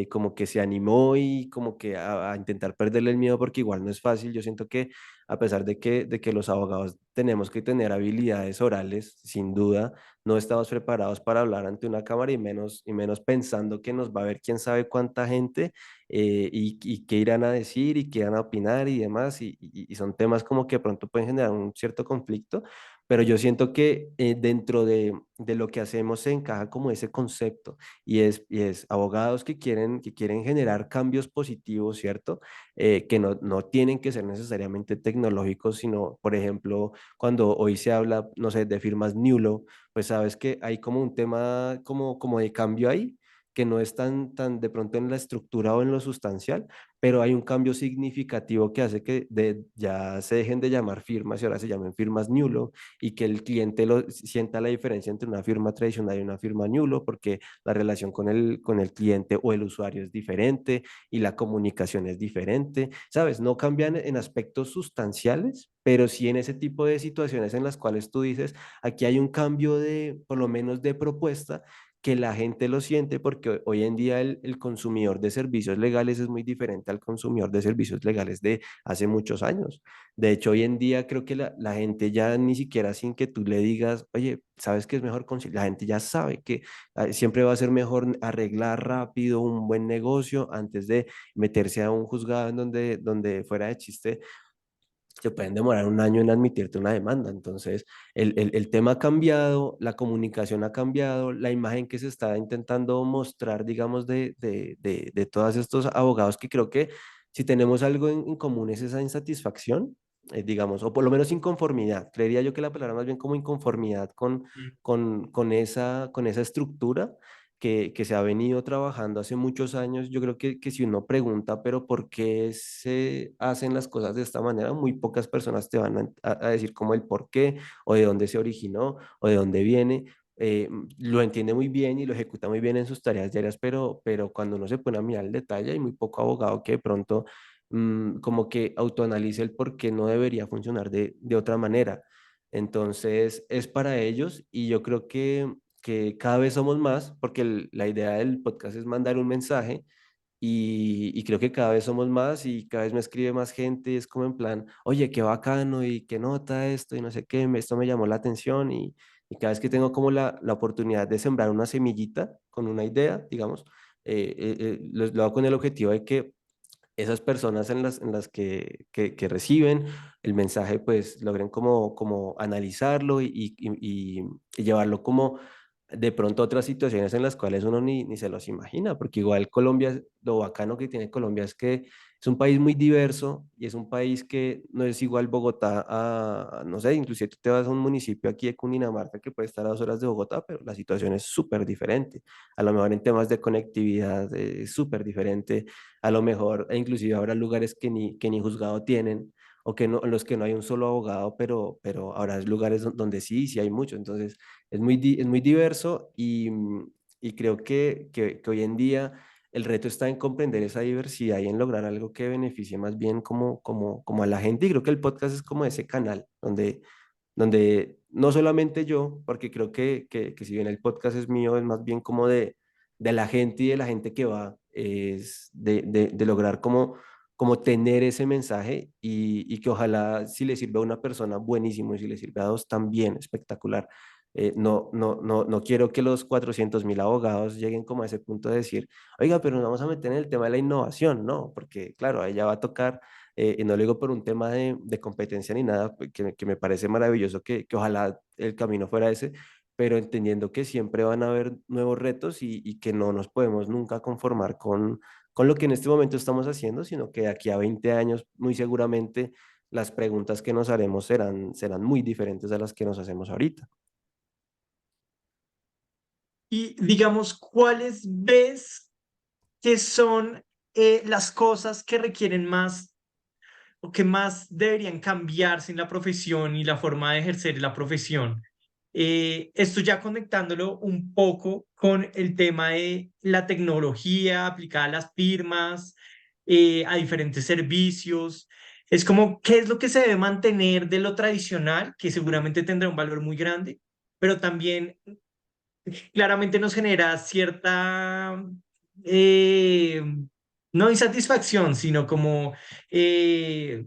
como que se animó y como que a intentar perderle el miedo porque igual no es fácil. Yo siento que a pesar de que los abogados tenemos que tener habilidades orales, sin duda, no estamos preparados para hablar ante una cámara y menos pensando que nos va a ver quién sabe cuánta gente y qué irán a decir y qué irán a opinar y demás. Y son temas como que de pronto pueden generar un cierto conflicto, pero yo siento que dentro de lo que hacemos se encaja como ese concepto y es abogados que quieren generar cambios positivos, ¿cierto? Que no tienen que ser necesariamente tecnológicos, sino, por ejemplo, cuando hoy se habla, no sé, de firmas New Law, pues sabes que hay como un tema como de cambio ahí, que no es tan de pronto en la estructura o en lo sustancial, pero hay un cambio significativo que hace que ya se dejen de llamar firmas y ahora se llamen firmas Newlo y que el cliente sienta la diferencia entre una firma tradicional y una firma Newlo porque la relación con el cliente o el usuario es diferente y la comunicación es diferente, ¿sabes? No cambian en aspectos sustanciales, pero sí en ese tipo de situaciones en las cuales tú dices, aquí hay un cambio por lo menos de propuesta, que la gente lo siente porque hoy en día el consumidor de servicios legales es muy diferente al consumidor de servicios legales de hace muchos años. De hecho, hoy en día creo que la gente ya ni siquiera sin que tú le digas, oye, ¿sabes qué es mejor? La gente ya sabe que siempre va a ser mejor arreglar rápido un buen negocio antes de meterse a un juzgado en donde fuera de chiste se pueden demorar un año en admitirte una demanda. Entonces, el tema ha cambiado, la comunicación ha cambiado, la imagen que se está intentando mostrar, digamos, de todos estos abogados que creo que si tenemos algo en común es esa insatisfacción, digamos, o por lo menos inconformidad. Creería yo que la palabra más bien como inconformidad con, Mm. con, con esa estructura que se ha venido trabajando hace muchos años. Yo creo que si uno pregunta, pero ¿por qué se hacen las cosas de esta manera? Muy pocas personas te van a decir como el por qué, o de dónde se originó, o de dónde viene. Lo entiende muy bien y lo ejecuta muy bien en sus tareas diarias, pero cuando uno se pone a mirar el detalle, hay muy poco abogado que de pronto como que autoanalice el por qué no debería funcionar de otra manera. Entonces, es para ellos y yo creo que cada vez somos más, porque la idea del podcast es mandar un mensaje y creo que cada vez somos más y cada vez me escribe más gente, es como en plan, oye, qué bacano y qué nota esto y no sé qué, esto me llamó la atención y cada vez que tengo como la oportunidad de sembrar una semillita con una idea, digamos, lo hago con el objetivo de que esas personas en las que reciben el mensaje, pues logren como analizarlo y llevarlo como de pronto a otras situaciones en las cuales uno ni se los imagina, porque igual Colombia, lo bacano que tiene Colombia es que es un país muy diverso y es un país que no es igual Bogotá no sé, inclusive tú te vas a un municipio aquí de Cundinamarca que puede estar a 2 horas de Bogotá, pero la situación es súper diferente. A lo mejor en temas de conectividad es súper diferente, a lo mejor, e inclusive habrá lugares que ni juzgado tienen, o que no, en los que no hay un solo abogado, pero habrá lugares donde sí, sí hay mucho. Entonces, es muy diverso y creo que hoy en día el reto está en comprender esa diversidad y en lograr algo que beneficie más bien como a la gente. Y creo que el podcast es como ese canal donde no solamente yo, porque creo que si bien el podcast es mío, es más bien como de la gente y de la gente que va, es de lograr como tener ese mensaje y que ojalá si le sirve a una persona, buenísimo, y si le sirve a dos, también espectacular. No quiero que los 400.000 abogados lleguen como a ese punto de decir, oiga, pero nos vamos a meter en el tema de la innovación, ¿no? Porque claro, ahí ya va a tocar y no lo digo por un tema de competencia ni nada, que me parece maravilloso que ojalá el camino fuera ese, pero entendiendo que siempre van a haber nuevos retos y que no nos podemos nunca conformar con lo que en este momento estamos haciendo, sino que de aquí a 20 años, muy seguramente, las preguntas que nos haremos serán muy diferentes a las que nos hacemos ahorita. Y digamos, ¿cuáles ves que son las cosas que requieren más o que más deberían cambiarse en la profesión y la forma de ejercer la profesión? Esto ya conectándolo un poco con el tema de la tecnología aplicada a las firmas, a diferentes servicios. Es como, ¿qué es lo que se debe mantener de lo tradicional, que seguramente tendrá un valor muy grande, pero también claramente nos genera cierta, eh, no insatisfacción, sino como eh,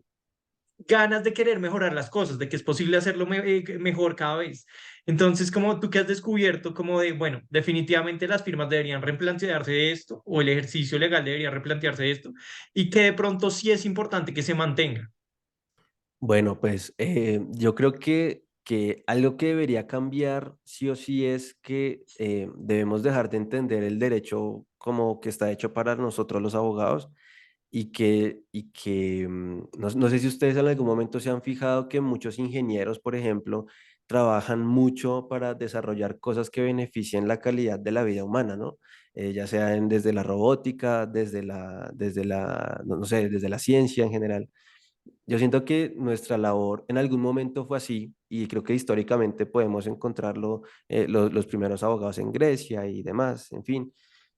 ganas de querer mejorar las cosas, de que es posible hacerlo mejor cada vez? Entonces, como tú que has descubierto, como de, bueno, definitivamente las firmas deberían replantearse esto, o el ejercicio legal debería replantearse esto, y que de pronto sí es importante que se mantenga. Bueno, pues yo creo que algo que debería cambiar sí o sí es que debemos dejar de entender el derecho como que está hecho para nosotros los abogados no sé si ustedes en algún momento se han fijado que muchos ingenieros, por ejemplo, trabajan mucho para desarrollar cosas que beneficien la calidad de la vida humana, ¿no? Ya sea desde la robótica, no sé, desde la ciencia en general. Yo siento que nuestra labor en algún momento fue así y creo que históricamente podemos encontrarlo, los primeros abogados en Grecia y demás, en fin.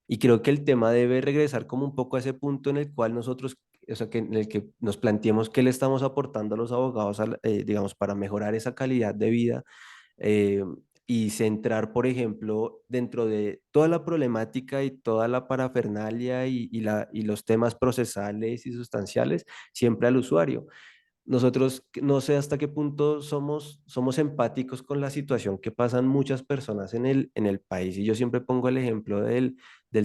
Y creo que el tema debe regresar como un poco a ese punto en el cual nosotros, o sea, en el que nos planteemos qué le estamos aportando a los abogados, digamos, para mejorar esa calidad de vida eh, y centrar, por ejemplo, dentro de toda la problemática y toda la parafernalia y los temas procesales y sustanciales, siempre al usuario. Nosotros no sé hasta qué punto somos empáticos con la situación que pasan muchas personas en el país. Y yo siempre pongo el ejemplo del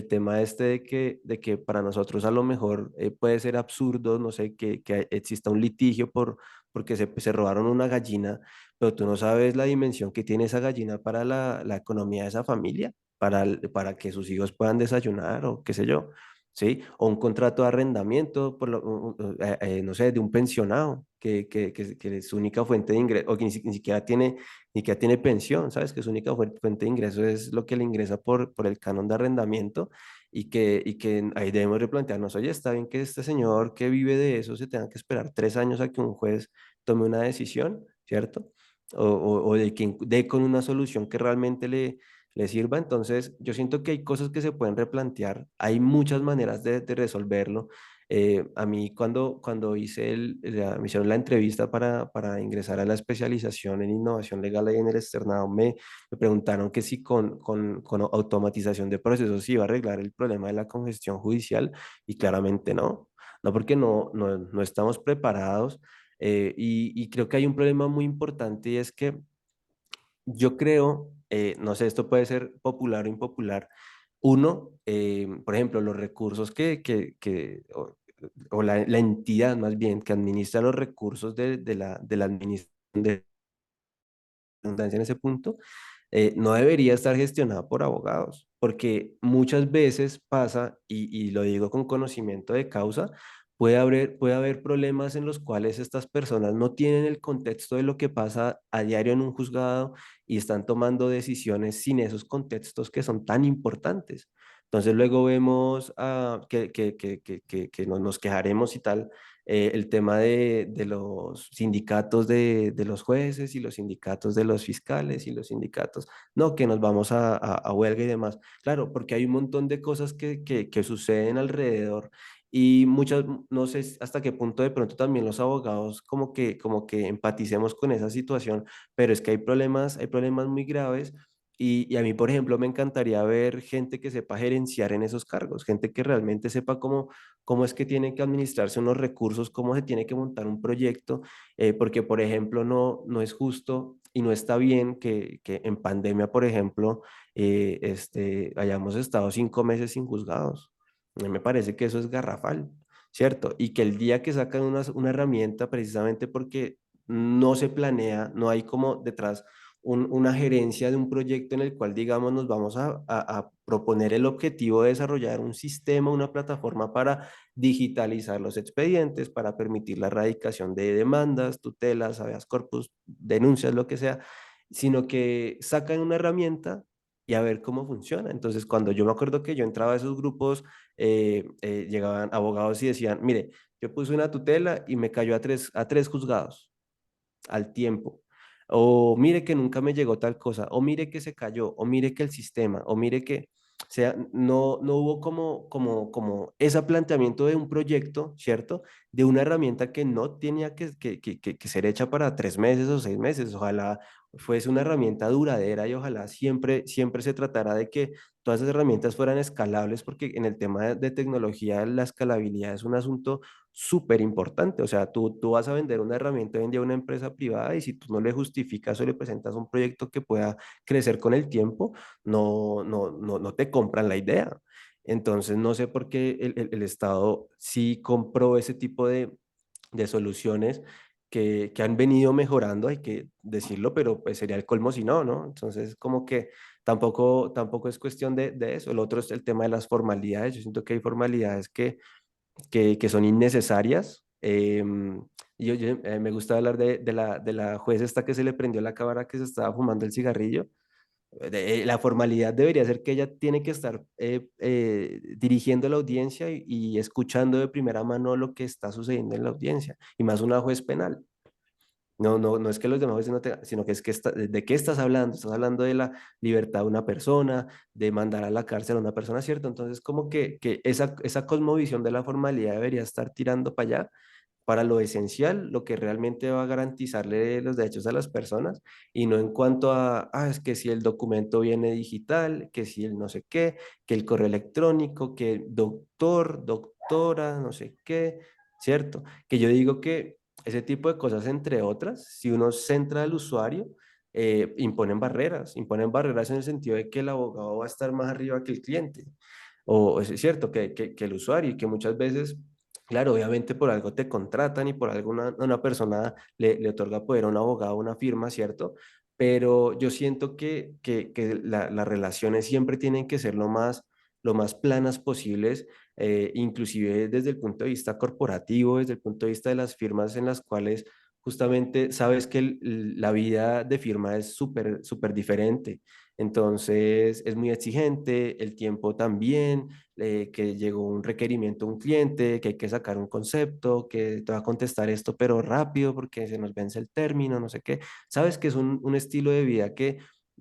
tema este de que para nosotros a lo mejor puede ser absurdo, no sé, que exista un litigio porque se robaron una gallina, pero tú no sabes la dimensión que tiene esa gallina para la economía de esa familia, para que sus hijos puedan desayunar o qué sé yo. ¿Sí? O un contrato de arrendamiento, no sé, de un pensionado que es su única fuente de ingreso, o que ni siquiera tiene pensión, ¿sabes? Que su única fuente de ingreso es lo que le ingresa por el canon de arrendamiento y que ahí debemos replantearnos, oye, está bien que este señor que vive de eso se tenga que esperar 3 años a que un juez tome una decisión, ¿cierto? O de que dé con una solución que realmente le sirva. Entonces, yo siento que hay cosas que se pueden replantear, hay muchas maneras de resolverlo. A mí cuando me hicieron la entrevista para ingresar a la especialización en innovación legal ahí en el externado, me preguntaron que si con automatización de procesos se iba a arreglar el problema de la congestión judicial y claramente no, no porque no estamos preparados. Y creo que hay un problema muy importante y es que yo creo, no sé, esto puede ser popular o impopular. Uno, por ejemplo, los recursos o la entidad más bien que administra los recursos de la administración de redundancia en ese punto, no debería estar gestionada por abogados, porque muchas veces pasa, y lo digo con conocimiento de causa, puede haber problemas en los cuales estas personas no tienen el contexto de lo que pasa a diario en un juzgado y están tomando decisiones sin esos contextos que son tan importantes. Entonces luego vemos que nos quejaremos y tal, el tema de los sindicatos de los jueces y los sindicatos de los fiscales y los sindicatos, no, que nos vamos a huelga y demás. Claro, porque hay un montón de cosas que suceden alrededor y muchas, no sé hasta qué punto de pronto también los abogados como que empaticemos con esa situación, pero es que hay problemas muy graves. Y a mí, por ejemplo, me encantaría ver gente que sepa gerenciar en esos cargos, gente que realmente sepa cómo es que tienen que administrarse unos recursos, cómo se tiene que montar un proyecto, porque, por ejemplo, no es justo y no está bien que en pandemia, por ejemplo, hayamos estado 5 meses sin juzgados. A mí me parece que eso es garrafal, ¿cierto? Y que el día que sacan una herramienta, precisamente porque no se planea, no hay como detrás una gerencia de un proyecto en el cual, digamos, nos vamos a proponer el objetivo de desarrollar un sistema, una plataforma para digitalizar los expedientes, para permitir la erradicación de demandas, tutelas, habeas corpus, denuncias, lo que sea, sino que sacan una herramienta y a ver cómo funciona. Entonces, cuando yo me acuerdo que yo entraba a esos grupos, llegaban abogados y decían, mire, yo puse una tutela y me cayó a tres juzgados al tiempo. O mire que nunca me llegó tal cosa, o mire que se cayó, o mire que el sistema, o mire que, o sea, no hubo como ese planteamiento de un proyecto, ¿cierto? De una herramienta que no tenía que ser hecha para 3 meses o 6 meses. Ojalá fuese una herramienta duradera y ojalá siempre se tratara de que todas esas herramientas fueran escalables, porque en el tema de tecnología la escalabilidad es un asunto súper importante. O sea, tú vas a vender una herramienta hoy en día a una empresa privada y si tú no le justificas o le presentas un proyecto que pueda crecer con el tiempo, no te compran la idea. Entonces, no sé por qué el Estado sí compró ese tipo de soluciones que han venido mejorando, hay que decirlo, pero pues sería el colmo si no, ¿no? Entonces, como que tampoco es cuestión de eso. El otro es el tema de las formalidades. Yo siento que hay formalidades que son innecesarias. Me gusta hablar de la jueza esta que se le prendió la cámara que se estaba fumando el cigarrillo. La formalidad debería ser que ella tiene que estar dirigiendo la audiencia y escuchando de primera mano lo que está sucediendo en la audiencia, y más una juez penal. No es que los demás jueces no te, sino que es que ¿de qué estás hablando? Estás hablando de la libertad de una persona, de mandar a la cárcel a una persona, ¿cierto? Entonces, como que esa cosmovisión de la formalidad debería estar tirando para allá, para lo esencial, lo que realmente va a garantizarle los derechos a las personas, y no en cuanto es que si el documento viene digital, que si el no sé qué, que el correo electrónico, que doctor, doctora, no sé qué, ¿cierto? Que yo digo que ese tipo de cosas, entre otras, si uno centra al usuario, imponen barreras en el sentido de que el abogado va a estar más arriba que el cliente, o es cierto que el usuario, y que muchas veces, claro, obviamente por algo te contratan y por algo una persona le otorga poder a un abogado, a una firma, ¿cierto? Pero yo siento que las relaciones siempre tienen que ser lo más planas posibles, inclusive desde el punto de vista corporativo, desde el punto de vista de las firmas en las cuales justamente sabes que la vida de firma es súper diferente. Entonces es muy exigente, el tiempo también, que llegó un requerimiento a un cliente, que hay que sacar un concepto, que te va a contestar esto, pero rápido porque se nos vence el término, no sé qué. Sabes que es un estilo de vida que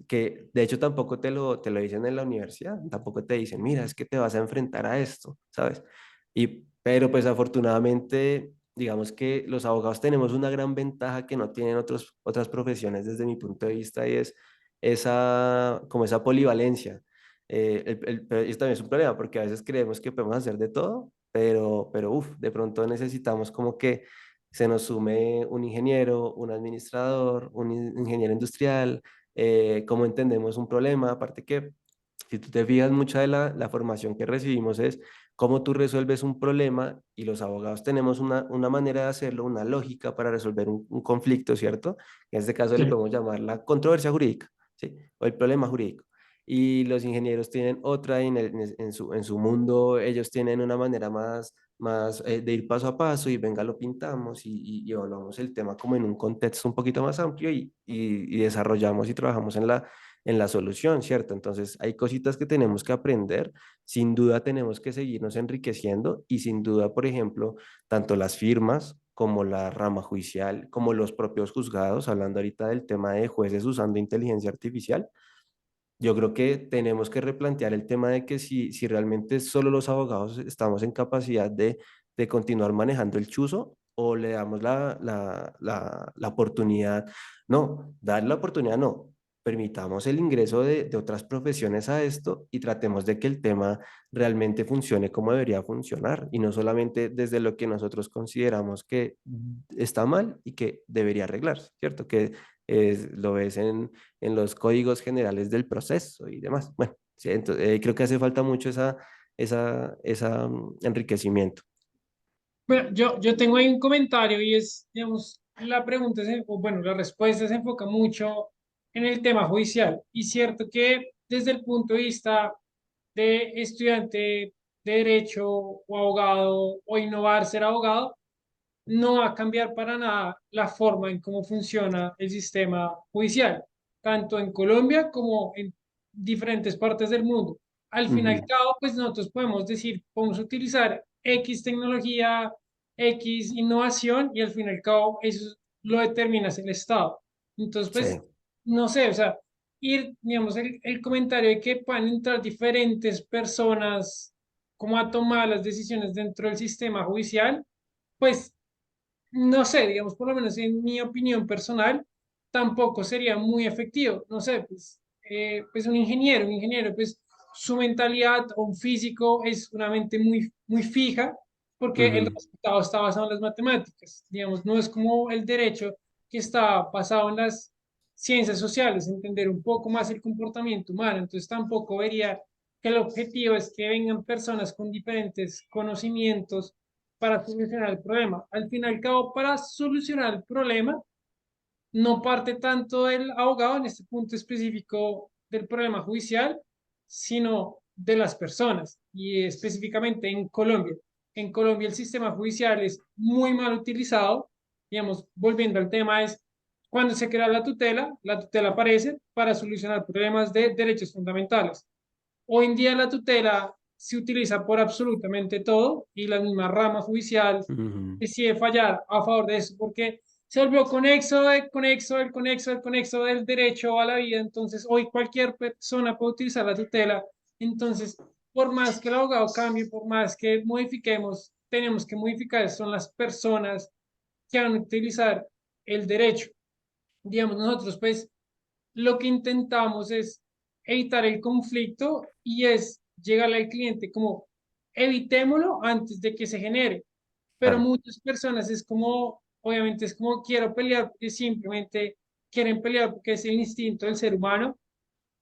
de hecho tampoco te lo dicen en la universidad, tampoco te dicen, mira, es que te vas a enfrentar a esto, ¿sabes? Pero pues afortunadamente, digamos que los abogados tenemos una gran ventaja que no tienen otras profesiones desde mi punto de vista, y es como esa polivalencia. Pero esto también es un problema porque a veces creemos que podemos hacer de todo, pero de pronto necesitamos como que se nos sume un ingeniero, un administrador, un ingeniero industrial, cómo entendemos un problema. Aparte que, si tú te fijas, mucha de la formación que recibimos es cómo tú resuelves un problema y los abogados tenemos una manera de hacerlo, una lógica para resolver un conflicto, ¿cierto? En este caso le Sí. podemos llamar la controversia jurídica, ¿sí? O el problema jurídico. Y los ingenieros tienen otra, y en su mundo ellos tienen una manera más de ir paso a paso y venga, lo pintamos y evaluamos el tema como en un contexto un poquito más amplio y desarrollamos y trabajamos en la solución, ¿cierto? Entonces hay cositas que tenemos que aprender, sin duda tenemos que seguirnos enriqueciendo y sin duda, por ejemplo, tanto las firmas como la rama judicial, como los propios juzgados, hablando ahorita del tema de jueces usando inteligencia artificial, yo creo que tenemos que replantear el tema de que si realmente solo los abogados estamos en capacidad de continuar manejando el chuzo o le damos la oportunidad, no, dar la oportunidad no, permitamos el ingreso de otras profesiones a esto y tratemos de que el tema realmente funcione como debería funcionar y no solamente desde lo que nosotros consideramos que está mal y que debería arreglarse, ¿cierto? Que lo ves en los códigos generales del proceso y demás. Bueno, sí, entonces, creo que hace falta mucho esa enriquecimiento. Bueno, yo tengo ahí un comentario y es, digamos, la pregunta, o bueno, la respuesta se enfoca mucho en el tema judicial. Y cierto que desde el punto de vista de estudiante de derecho o abogado o innovar ser abogado, no va a cambiar para nada la forma en cómo funciona el sistema judicial, tanto en Colombia como en diferentes partes del mundo. Al fin y al Ujú. cabo, pues nosotros podemos decir, podemos utilizar X tecnología, X innovación y al fin y al cabo eso lo determina el Estado. Entonces, Sí, pues, no sé, o sea, ir, digamos, el comentario de que puedan entrar diferentes personas como a tomar las decisiones dentro del sistema judicial, pues no sé, digamos, por lo menos en mi opinión personal, tampoco sería muy efectivo. No sé, pues un ingeniero, pues su mentalidad o un físico es una mente muy fija porque el ujú, resultado está basado en las matemáticas. Digamos, no es como el derecho que está basado en las ciencias sociales, entender un poco más el comportamiento humano. Entonces tampoco vería que el objetivo es que vengan personas con diferentes conocimientos para solucionar el problema. Al fin y al cabo, para solucionar el problema, no parte tanto del abogado en este punto específico del problema judicial, sino de las personas y específicamente en Colombia. En Colombia el sistema judicial es muy mal utilizado. Digamos, volviendo al tema, es cuando se crea la tutela aparece para solucionar problemas de derechos fundamentales. Hoy en día la tutela se utiliza por absolutamente todo y la misma rama judicial ujú. decide fallar a favor de eso porque se volvió conexo del derecho a la vida. Entonces, hoy cualquier persona puede utilizar la tutela. Entonces, por más que el abogado cambie, por más que modifiquemos, tenemos que modificar, son las personas que van a utilizar el derecho. Digamos, nosotros pues lo que intentamos es evitar el conflicto y es llegarle al cliente como evitémoslo antes de que se genere. Pero Claro. muchas personas es como, obviamente es como quiero pelear porque simplemente quieren pelear porque es el instinto del ser humano.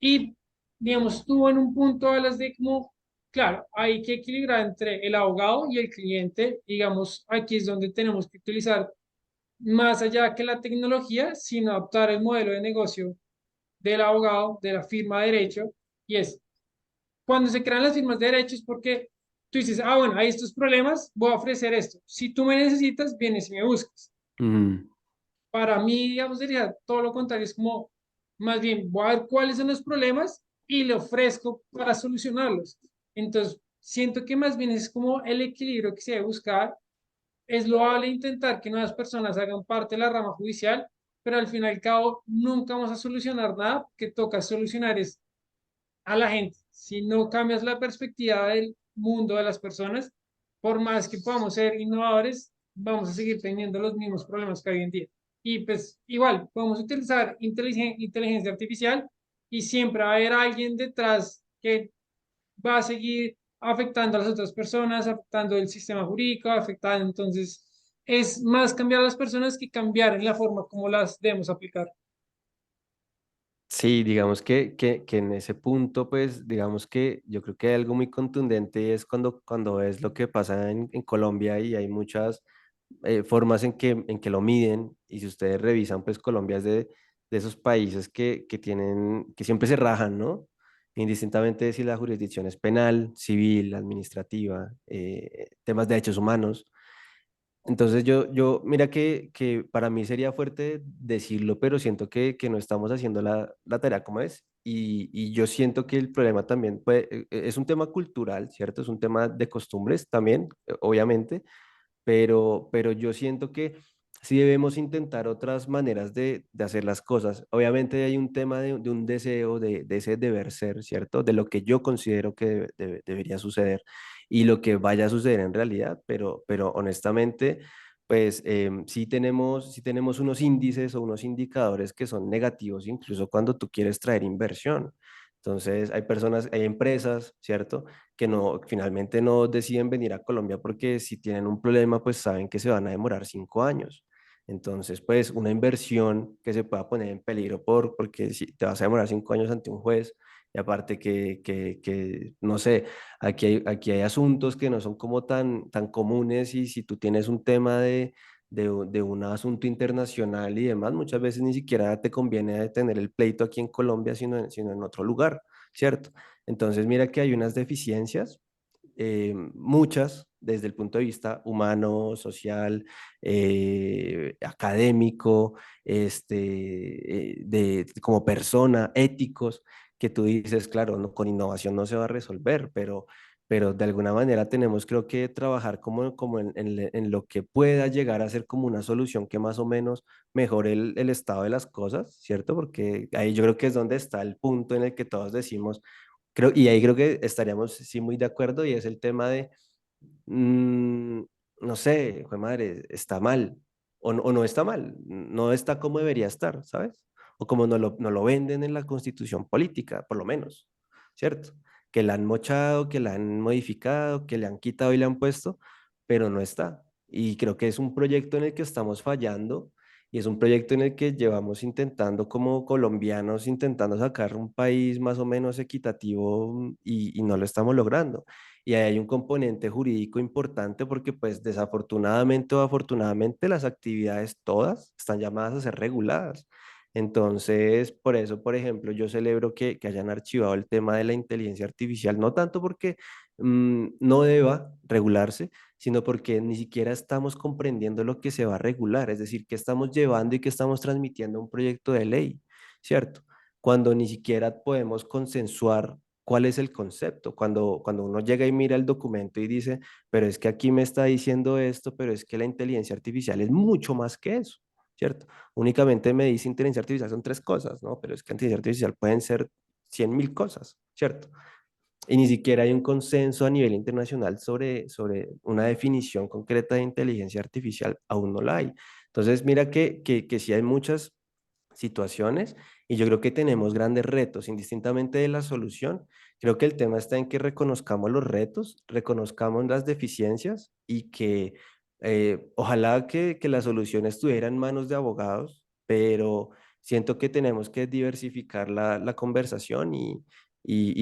Y, digamos, tú en un punto hablas de como, claro, hay que equilibrar entre el abogado y el cliente. Digamos, aquí es donde tenemos que utilizar más allá que la tecnología, sino adaptar el modelo de negocio del abogado, de la firma de derecho, y es cuando se crean las firmas de derechos porque tú dices, ah, bueno, hay estos problemas, voy a ofrecer esto. Si tú me necesitas, vienes y me buscas. Ujú. Para mí, digamos, sería todo lo contrario, es como, más bien, voy a ver cuáles son los problemas y le ofrezco para solucionarlos. Entonces, siento que más bien es como el equilibrio que se debe buscar. Es loable intentar que nuevas personas hagan parte de la rama judicial, pero al fin y al cabo nunca vamos a solucionar nada, que toca solucionar es a la gente. Si no cambias la perspectiva del mundo de las personas, por más que podamos ser innovadores, vamos a seguir teniendo los mismos problemas que hoy en día. Y pues igual, podemos utilizar inteligencia artificial y siempre va a haber alguien detrás que va a seguir afectando a las otras personas, afectando el sistema jurídico, afectando. Entonces, es más cambiar a las personas que cambiar en la forma como las debemos aplicar. Sí, digamos que en ese punto, pues, digamos que yo creo que hay algo muy contundente y es cuando es lo que pasa en Colombia y hay muchas formas en que lo miden y si ustedes revisan, pues Colombia es de esos países que tienen, que siempre se rajan, ¿no? Indistintamente de si la jurisdicción es penal, civil, administrativa, temas de derechos humanos. Entonces mira que para mí sería fuerte decirlo, pero siento que no estamos haciendo la tarea como es. Y yo siento que el problema también es un tema cultural, ¿cierto? Es un tema de costumbres también, obviamente, pero yo siento que sí debemos intentar otras maneras de hacer las cosas. Obviamente hay un tema de un deseo de ese deber ser, ¿cierto? De lo que yo considero que debería suceder y lo que vaya a suceder en realidad, pero honestamente, pues sí tenemos unos índices o unos indicadores que son negativos, incluso cuando tú quieres traer inversión. Entonces, hay personas, hay empresas, ¿cierto? Que no, finalmente no deciden venir a Colombia porque si tienen un problema, pues saben que se van a demorar 5 años. Entonces, pues una inversión que se pueda poner en peligro porque si te vas a demorar 5 años ante un juez, y aparte que no sé, aquí hay asuntos que no son como tan comunes y si tú tienes un tema de un asunto internacional y demás, muchas veces ni siquiera te conviene tener el pleito aquí en Colombia, sino en otro lugar, ¿cierto? Entonces, mira que hay unas deficiencias, muchas desde el punto de vista humano, social, académico, como persona, éticos, que tú dices, claro, con innovación no se va a resolver, pero de alguna manera tenemos creo que trabajar como en lo que pueda llegar a ser como una solución que más o menos mejore el estado de las cosas, ¿cierto? Porque ahí yo creo que es donde está el punto en el que todos decimos, y ahí creo que estaríamos sí muy de acuerdo y es el tema de, mm, no sé, jue madre, está mal o no está mal, no está como debería estar, ¿sabes? O como no lo venden en la constitución política, por lo menos, ¿cierto? Que la han mochado, que la han modificado, que le han quitado y le han puesto, pero no está. Y creo que es un proyecto en el que estamos fallando y es un proyecto en el que llevamos intentando como colombianos, intentando sacar un país más o menos equitativo y no lo estamos logrando. Y ahí hay un componente jurídico importante porque pues desafortunadamente o afortunadamente las actividades todas están llamadas a ser reguladas. Entonces, por eso, por ejemplo, yo celebro que hayan archivado el tema de la inteligencia artificial, no tanto porque no deba regularse, sino porque ni siquiera estamos comprendiendo lo que se va a regular, es decir, que estamos llevando y que estamos transmitiendo un proyecto de ley, ¿cierto? Cuando ni siquiera podemos consensuar cuál es el concepto, cuando uno llega y mira el documento y dice, pero es que aquí me está diciendo esto, pero es que la inteligencia artificial es mucho más que eso, ¿cierto? Únicamente me dice inteligencia artificial son tres cosas, ¿no? Pero es que inteligencia artificial pueden ser 100.000 cosas, ¿cierto? Y ni siquiera hay un consenso a nivel internacional sobre una definición concreta de inteligencia artificial, aún no la hay. Entonces, mira que sí hay muchas situaciones y yo creo que tenemos grandes retos, indistintamente de la solución. Creo que el tema está en que reconozcamos los retos, reconozcamos las deficiencias y que ojalá que la solución estuviera en manos de abogados, pero siento que tenemos que diversificar la conversación y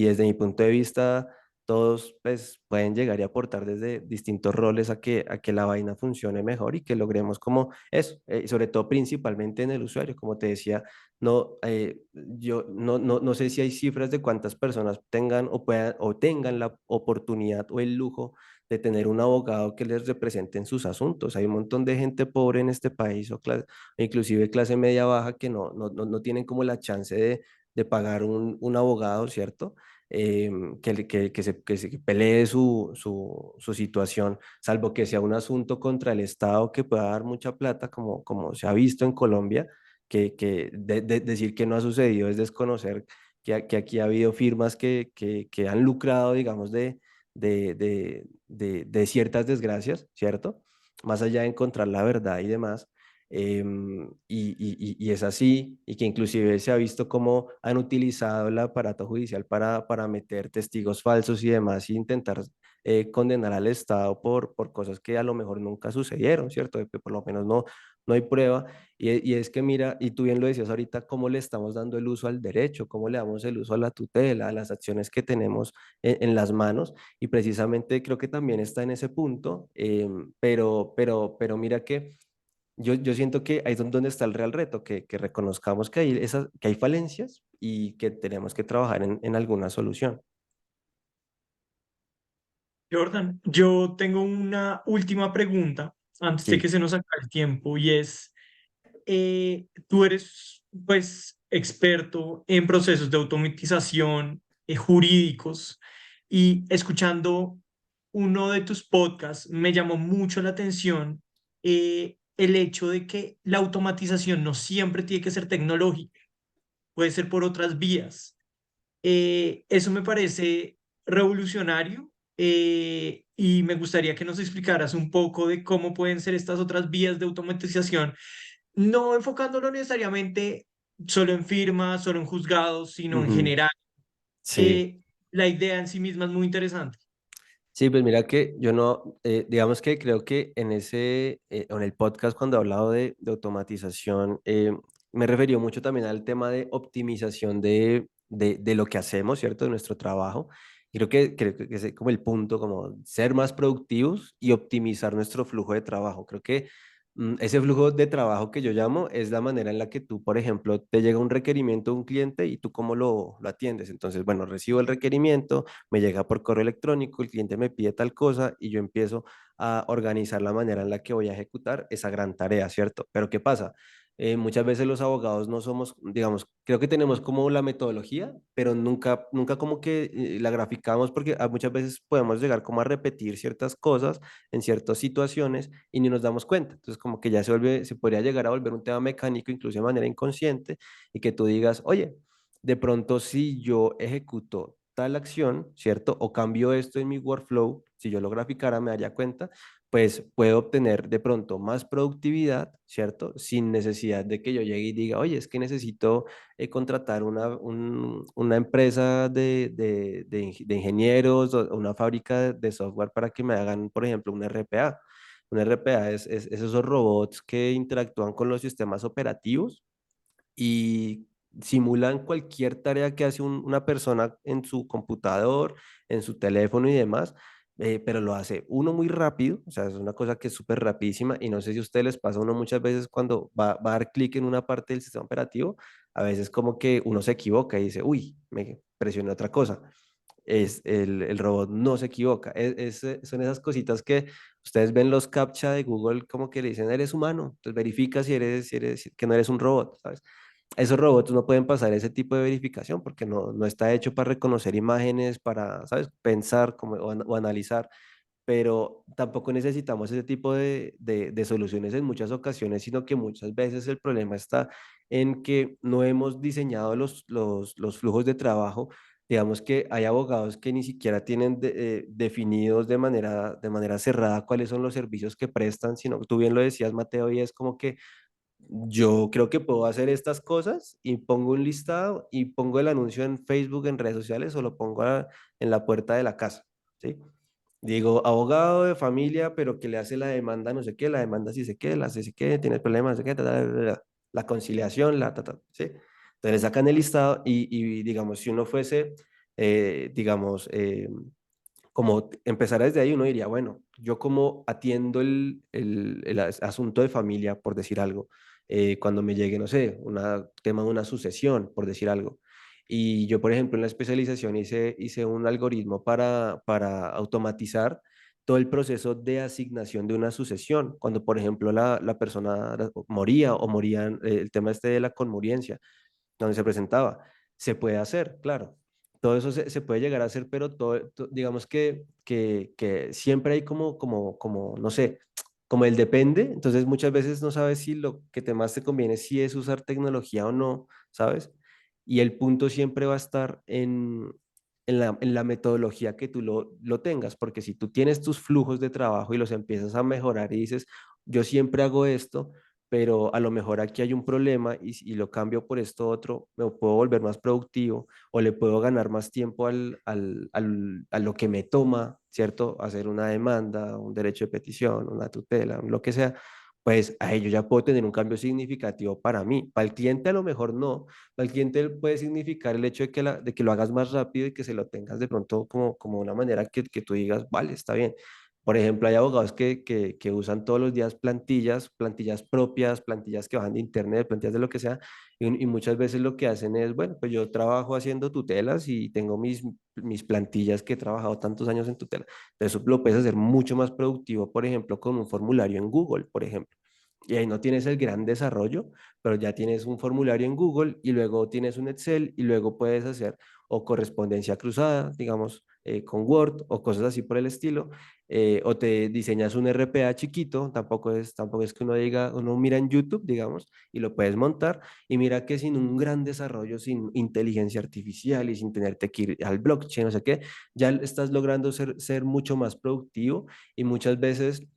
desde mi punto de vista, todos pues, pueden llegar y aportar desde distintos roles a que la vaina funcione mejor y que logremos como eso, sobre todo principalmente en el usuario, como te decía, yo no sé si hay cifras de cuántas personas tengan o tengan la oportunidad o el lujo de tener un abogado que les represente en sus asuntos. Hay un montón de gente pobre en este país o inclusive clase media baja que no tienen como la chance de pagar un abogado, ¿cierto? Que se pelee su situación, salvo que sea un asunto contra el Estado que pueda dar mucha plata, como se ha visto en Colombia, que decir que no ha sucedido es desconocer que aquí ha habido firmas que han lucrado, digamos, de ciertas desgracias, ¿cierto? Más allá de encontrar la verdad y demás. Y es así, y que inclusive se ha visto cómo han utilizado el aparato judicial para meter testigos falsos y demás, y intentar condenar al Estado por cosas que a lo mejor nunca sucedieron, ¿cierto? De que por lo menos no hay prueba. Y es que mira, y tú bien lo decías ahorita, cómo le estamos dando el uso al derecho, cómo le damos el uso a la tutela, a las acciones que tenemos en las manos. Y precisamente creo que también está en ese punto, pero mira que yo siento que ahí es donde está el real reto, que reconozcamos que hay falencias y que tenemos que trabajar en alguna solución. Jordan, yo tengo una última pregunta antes de Sí. que se nos acabe el tiempo y es, tú eres pues experto en procesos de automatización jurídicos y escuchando uno de tus podcasts me llamó mucho la atención el hecho de que la automatización no siempre tiene que ser tecnológica, puede ser por otras vías. Eso me parece revolucionario y me gustaría que nos explicaras un poco de cómo pueden ser estas otras vías de automatización, no enfocándolo necesariamente solo en firmas, solo en juzgados, sino en Ujú. general. Sí. Eh, la idea en sí misma es muy interesante. Sí, pues mira que yo no, digamos que creo que en el podcast cuando he hablado de automatización, me refería mucho también al tema de optimización de lo que hacemos, ¿cierto? De nuestro trabajo. Y creo que es como el punto, como ser más productivos y optimizar nuestro flujo de trabajo. Creo que ese flujo de trabajo que yo llamo es la manera en la que tú, por ejemplo, te llega un requerimiento de un cliente y tú cómo lo atiendes. Entonces, bueno, recibo el requerimiento, me llega por correo electrónico, el cliente me pide tal cosa y yo empiezo a organizar la manera en la que voy a ejecutar esa gran tarea, ¿cierto? Pero ¿qué pasa? Muchas veces los abogados no somos, digamos, creo que tenemos como la metodología, pero nunca como que la graficamos porque muchas veces podemos llegar como a repetir ciertas cosas en ciertas situaciones y ni nos damos cuenta. Entonces como que ya se podría llegar a volver un tema mecánico incluso de manera inconsciente y que tú digas, oye, de pronto si yo ejecuto tal acción, ¿cierto? O cambio esto en mi workflow, si yo lo graficara me daría cuenta, pues puedo obtener de pronto más productividad, ¿cierto? Sin necesidad de que yo llegue y diga, oye, es que necesito contratar una empresa de ingenieros o una fábrica de software para que me hagan, por ejemplo, un RPA. Un RPA es esos robots que interactúan con los sistemas operativos y simulan cualquier tarea que hace una persona en su computador, en su teléfono y demás, pero lo hace uno muy rápido, o sea, es una cosa que es súper rapidísima y no sé si a ustedes les pasa uno muchas veces cuando va a dar clic en una parte del sistema operativo, a veces como que uno se equivoca y dice, uy, me presioné otra cosa. El robot no se equivoca. Son esas cositas que ustedes ven los captcha de Google como que le dicen, eres humano, entonces verifica si eres, que no eres un robot, ¿sabes? Esos robots no pueden pasar ese tipo de verificación porque no está hecho para reconocer imágenes, para, ¿sabes? Pensar o analizar, pero tampoco necesitamos ese tipo de soluciones en muchas ocasiones, sino que muchas veces el problema está en que no hemos diseñado los flujos de trabajo. Digamos que hay abogados que ni siquiera tienen definidos de manera cerrada cuáles son los servicios que prestan, sino tú bien lo decías, Mateo, y es como que yo creo que puedo hacer estas cosas y pongo un listado y pongo el anuncio en Facebook, en redes sociales o lo pongo en la puerta de la casa, ¿sí? Digo, abogado de familia, pero que le hace la demanda, no sé qué, la demanda sí sé qué, la sé qué, tiene problemas, no sé qué, la conciliación, ¿sí? Entonces sacan el listado y digamos, si uno fuese, digamos, como empezar desde ahí, uno diría, bueno, yo como atiendo el asunto de familia, por decir algo, cuando me llegue, no sé, un tema de una sucesión, por decir algo. Y yo, por ejemplo, en la especialización hice un algoritmo para automatizar todo el proceso de asignación de una sucesión. Cuando, por ejemplo, la persona moría o morían, el tema este de la conmuriencia, donde se presentaba. Se puede hacer, claro. Todo eso se puede llegar a hacer, pero digamos que siempre hay como, no sé, como el depende, entonces muchas veces no sabes si lo que más te conviene si es usar tecnología o no, ¿sabes? Y el punto siempre va a estar en la metodología que tú lo tengas, porque si tú tienes tus flujos de trabajo y los empiezas a mejorar y dices, yo siempre hago esto, pero a lo mejor aquí hay un problema y lo cambio por esto otro, me puedo volver más productivo o le puedo ganar más tiempo a lo que me toma, ¿cierto? Hacer una demanda, un derecho de petición, una tutela, lo que sea, pues a ello ya puedo tener un cambio significativo para mí. Para el cliente a lo mejor no, para el cliente puede significar el hecho de que lo hagas más rápido y que se lo tengas de pronto como una manera que tú digas, vale, está bien. Por ejemplo, hay abogados que usan todos los días plantillas propias, plantillas que bajan de internet, plantillas de lo que sea, y muchas veces lo que hacen es, bueno, pues yo trabajo haciendo tutelas y tengo mis plantillas que he trabajado tantos años en tutela. Entonces, eso lo puedes hacer mucho más productivo, por ejemplo, con un formulario en Google, por ejemplo. Y ahí no tienes el gran desarrollo, pero ya tienes un formulario en Google y luego tienes un Excel y luego puedes hacer o correspondencia cruzada, digamos, con Word o cosas así por el estilo, o te diseñas un RPA chiquito, tampoco es que uno diga, uno mira en YouTube, digamos, y lo puedes montar, y mira que sin un gran desarrollo, sin inteligencia artificial y sin tenerte que ir al blockchain, no sé qué, ya estás logrando ser mucho más productivo y muchas veces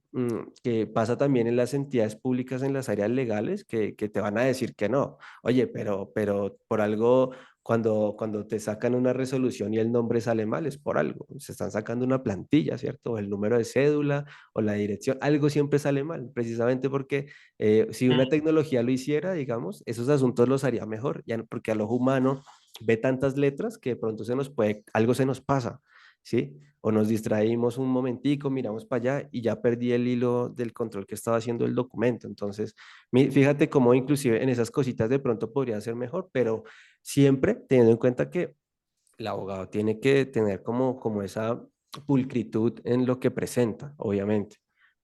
que pasa también en las entidades públicas, en las áreas legales, que te van a decir que no. Oye, pero por algo, cuando te sacan una resolución y el nombre sale mal, es por algo. Se están sacando una plantilla, ¿cierto? O el número de cédula o la dirección, algo siempre sale mal, precisamente porque si una tecnología lo hiciera, digamos, esos asuntos los haría mejor, ya, porque al ojo humano ve tantas letras que de pronto algo se nos pasa, ¿sí? O nos distraímos un momentico, miramos para allá y ya perdí el hilo del control que estaba haciendo el documento. Entonces, fíjate cómo inclusive en esas cositas de pronto podría ser mejor, pero siempre teniendo en cuenta que el abogado tiene que tener como esa pulcritud en lo que presenta, obviamente.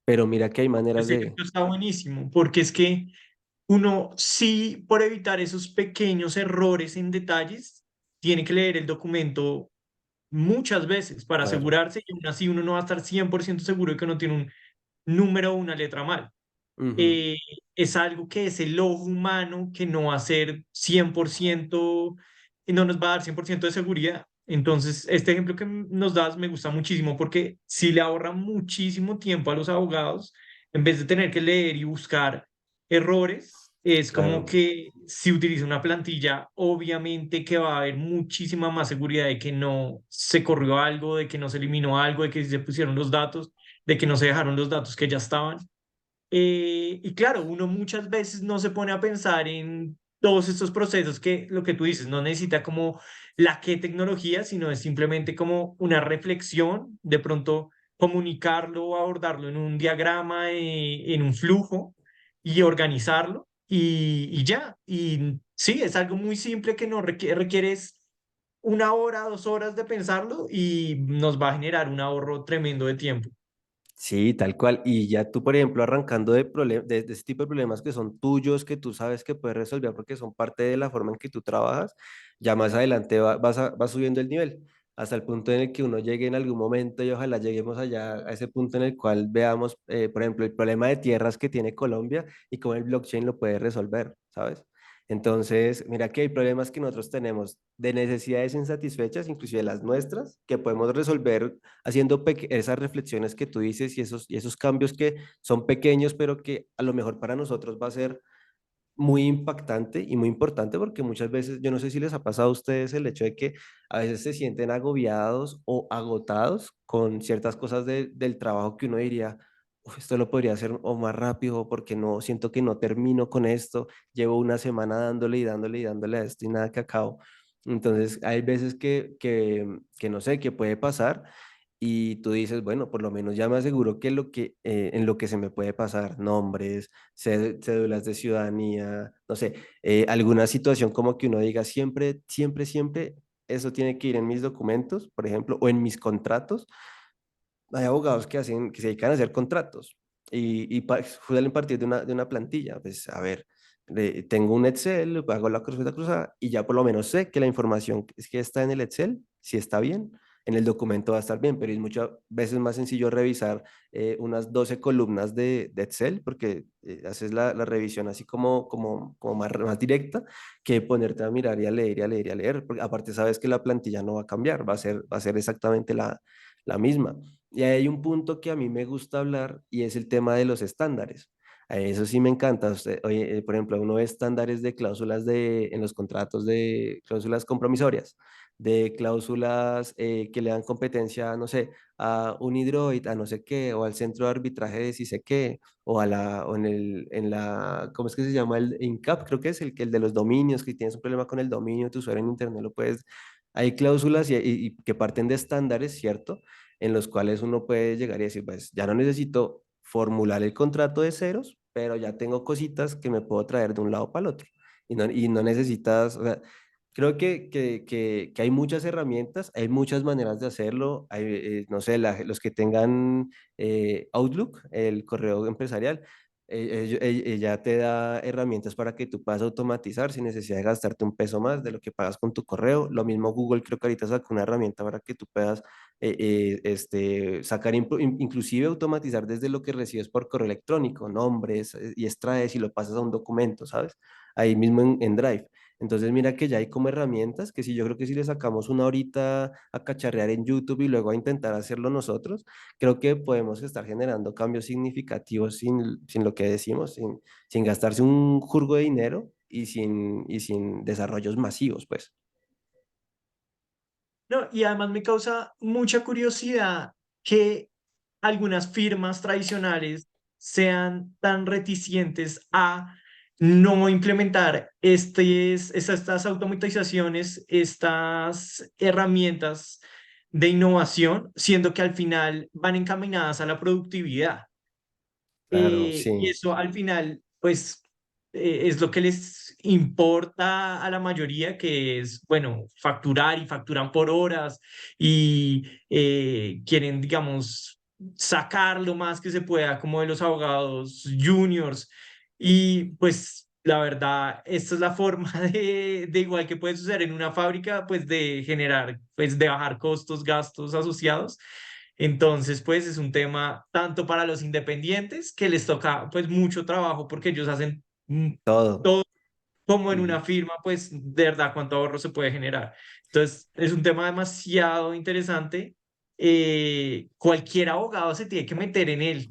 Pero mira que hay maneras Ese de... ejemplo está buenísimo, porque es que uno sí, por evitar esos pequeños errores en detalles, tiene que leer el documento muchas veces para Claro. asegurarse y aún así uno no va a estar 100% seguro de que no tiene un número o una letra mal. Ujú. eh, es algo que es el ojo humano que no va a ser 100%, no nos va a dar 100% de seguridad. Entonces, este ejemplo que nos das me gusta muchísimo porque sí le ahorra muchísimo tiempo a los abogados en vez de tener que leer y buscar errores. Es como Claro. que si utiliza una plantilla, obviamente que va a haber muchísima más seguridad de que no se corrió algo, de que no se eliminó algo, de que sí se pusieron los datos, de que no se dejaron los datos que ya estaban. Y claro, uno muchas veces no se pone a pensar en todos estos procesos que lo que tú dices, no necesita como la qué tecnología, sino es simplemente como una reflexión, de pronto comunicarlo o abordarlo en un diagrama, en un flujo y organizarlo y ya. Y sí, es algo muy simple que no requieres una hora, 2 horas de pensarlo y nos va a generar un ahorro tremendo de tiempo. Sí, tal cual. Y ya tú, por ejemplo, arrancando de ese tipo de problemas que son tuyos, que tú sabes que puedes resolver porque son parte de la forma en que tú trabajas, ya más adelante vas subiendo el nivel hasta el punto en el que uno llegue en algún momento y ojalá lleguemos allá a ese punto en el cual veamos, por ejemplo, el problema de tierras que tiene Colombia y cómo el blockchain lo puede resolver, ¿sabes? Entonces, mira que hay problemas que nosotros tenemos de necesidades insatisfechas, inclusive las nuestras, que podemos resolver haciendo esas reflexiones que tú dices y esos cambios que son pequeños, pero que a lo mejor para nosotros va a ser muy impactante y muy importante porque muchas veces, yo no sé si les ha pasado a ustedes el hecho de que a veces se sienten agobiados o agotados con ciertas cosas del trabajo que uno diría, "Uf, esto lo podría hacer o más rápido porque no, siento que no termino con esto, llevo una semana dándole y dándole y dándole a esto y nada que acabo". Entonces, hay veces que no sé, qué puede pasar y tú dices, bueno, por lo menos ya me aseguro que, en lo que se me puede pasar, nombres, cédulas de ciudadanía, no sé, alguna situación como que uno diga siempre, siempre, siempre, eso tiene que ir en mis documentos, por ejemplo, o en mis contratos. Hay abogados que se dedican a hacer contratos suelen partir de una plantilla. Pues, a ver, tengo un Excel, hago la carpeta cruzada y ya por lo menos sé que la información que está en el Excel, si está bien, en el documento va a estar bien, pero es muchas veces más sencillo revisar unas 12 columnas de Excel porque haces la revisión así como más directa que ponerte a mirar y a leer y a leer y a leer, porque aparte sabes que la plantilla no va a cambiar, va a ser exactamente la misma. Y hay un punto que a mí me gusta hablar y es el tema de los estándares. Eso sí me encanta. Oye, por ejemplo, uno ve estándares de cláusulas en los contratos de cláusulas compromisorias, de cláusulas que le dan competencia, no sé, a Unidroid, a no sé qué, o al centro de arbitraje de si sé qué, o ¿cómo es que se llama? El INCAP, creo que es el de los dominios, que tienes un problema con el dominio de tu usuario en internet, lo puedes. Hay cláusulas y que parten de estándares, ¿cierto? En los cuales uno puede llegar y decir, pues ya no necesito formular el contrato de ceros, pero ya tengo cositas que me puedo traer de un lado para el otro. Y no necesitas, o sea, creo que hay muchas herramientas, hay muchas maneras de hacerlo. Hay, no sé, los que tengan Outlook, el correo empresarial, ella te da herramientas para que tú puedas automatizar sin necesidad de gastarte un peso más de lo que pagas con tu correo. Lo mismo Google, creo que ahorita sacó una herramienta para que tú puedas sacar, inclusive automatizar desde lo que recibes por correo electrónico, nombres, y extraes y lo pasas a un documento, ¿sabes? Ahí mismo en Drive. Entonces mira que ya hay como herramientas que si yo creo que si le sacamos una horita a cacharrear en YouTube y luego a intentar hacerlo nosotros, creo que podemos estar generando cambios significativos sin lo que decimos, sin gastarse un jurgo de dinero y sin desarrollos masivos, pues. No, y además me causa mucha curiosidad que algunas firmas tradicionales sean tan reticentes a no implementar estas automatizaciones, estas herramientas de innovación, siendo que al final van encaminadas a la productividad. Claro, Y sí, eso al final, pues, es lo que les importa a la mayoría, que es, bueno, facturar y facturan por horas y quieren, digamos, sacar lo más que se pueda como de los abogados juniors. Y pues, la verdad, esta es la forma de igual que puede suceder en una fábrica, pues, de generar, pues, de bajar costos, gastos asociados. Entonces, pues es un tema tanto para los independientes que les toca pues mucho trabajo porque ellos hacen todo. todo como en Mm. una firma, pues de verdad cuánto ahorro se puede generar. Entonces, es un tema demasiado interesante. Cualquier abogado se tiene que meter en él.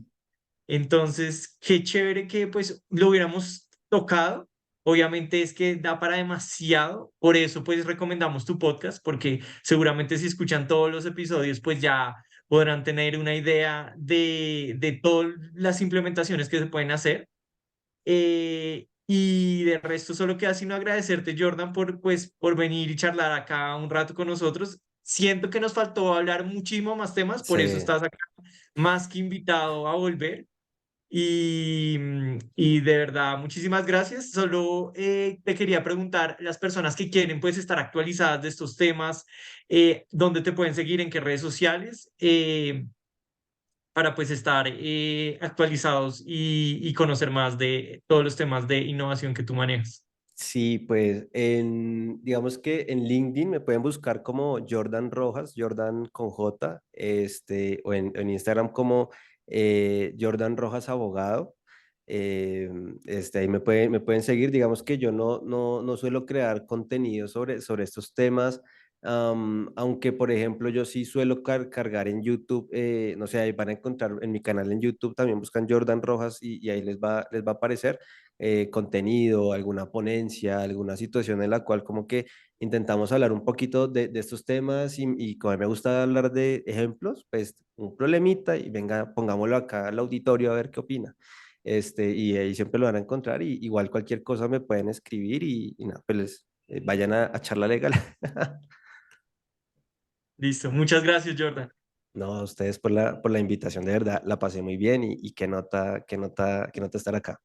Entonces, qué chévere que pues lo hubiéramos tocado. Obviamente es que da para demasiado, por eso pues recomendamos tu podcast, porque seguramente si escuchan todos los episodios pues ya podrán tener una idea de todas las implementaciones que se pueden hacer. Y de resto solo queda sino agradecerte, Jordan, por venir y charlar acá un rato con nosotros. Siento que nos faltó hablar muchísimo más temas, por eso Sí. estás acá más que invitado a volver. Y de verdad, muchísimas gracias. Solo te quería preguntar, las personas que quieren pues estar actualizadas de estos temas, ¿dónde te pueden seguir? ¿En qué redes sociales? Para pues estar actualizados y conocer más de todos los temas de innovación que tú manejas. Sí, pues digamos que en LinkedIn me pueden buscar como Jordan Rojas, Jordan con J, o en Instagram como Jordan Rojas Abogado. Ahí me pueden seguir. Digamos que yo no suelo crear contenido sobre estos temas, aunque por ejemplo yo sí suelo cargar en YouTube, no sé, ahí van a encontrar en mi canal en YouTube, también buscan Jordan Rojas y ahí les va a aparecer contenido, alguna ponencia, alguna situación en la cual como que intentamos hablar un poquito de estos temas y como a mí me gusta hablar de ejemplos, pues un problemita y venga, pongámoslo acá al auditorio a ver qué opina. Y ahí siempre lo van a encontrar y igual cualquier cosa me pueden escribir y nada, pues vayan a charla legal. Listo, muchas gracias, Jordan. No, a ustedes por la invitación, de verdad, la pasé muy bien y qué nota estar acá.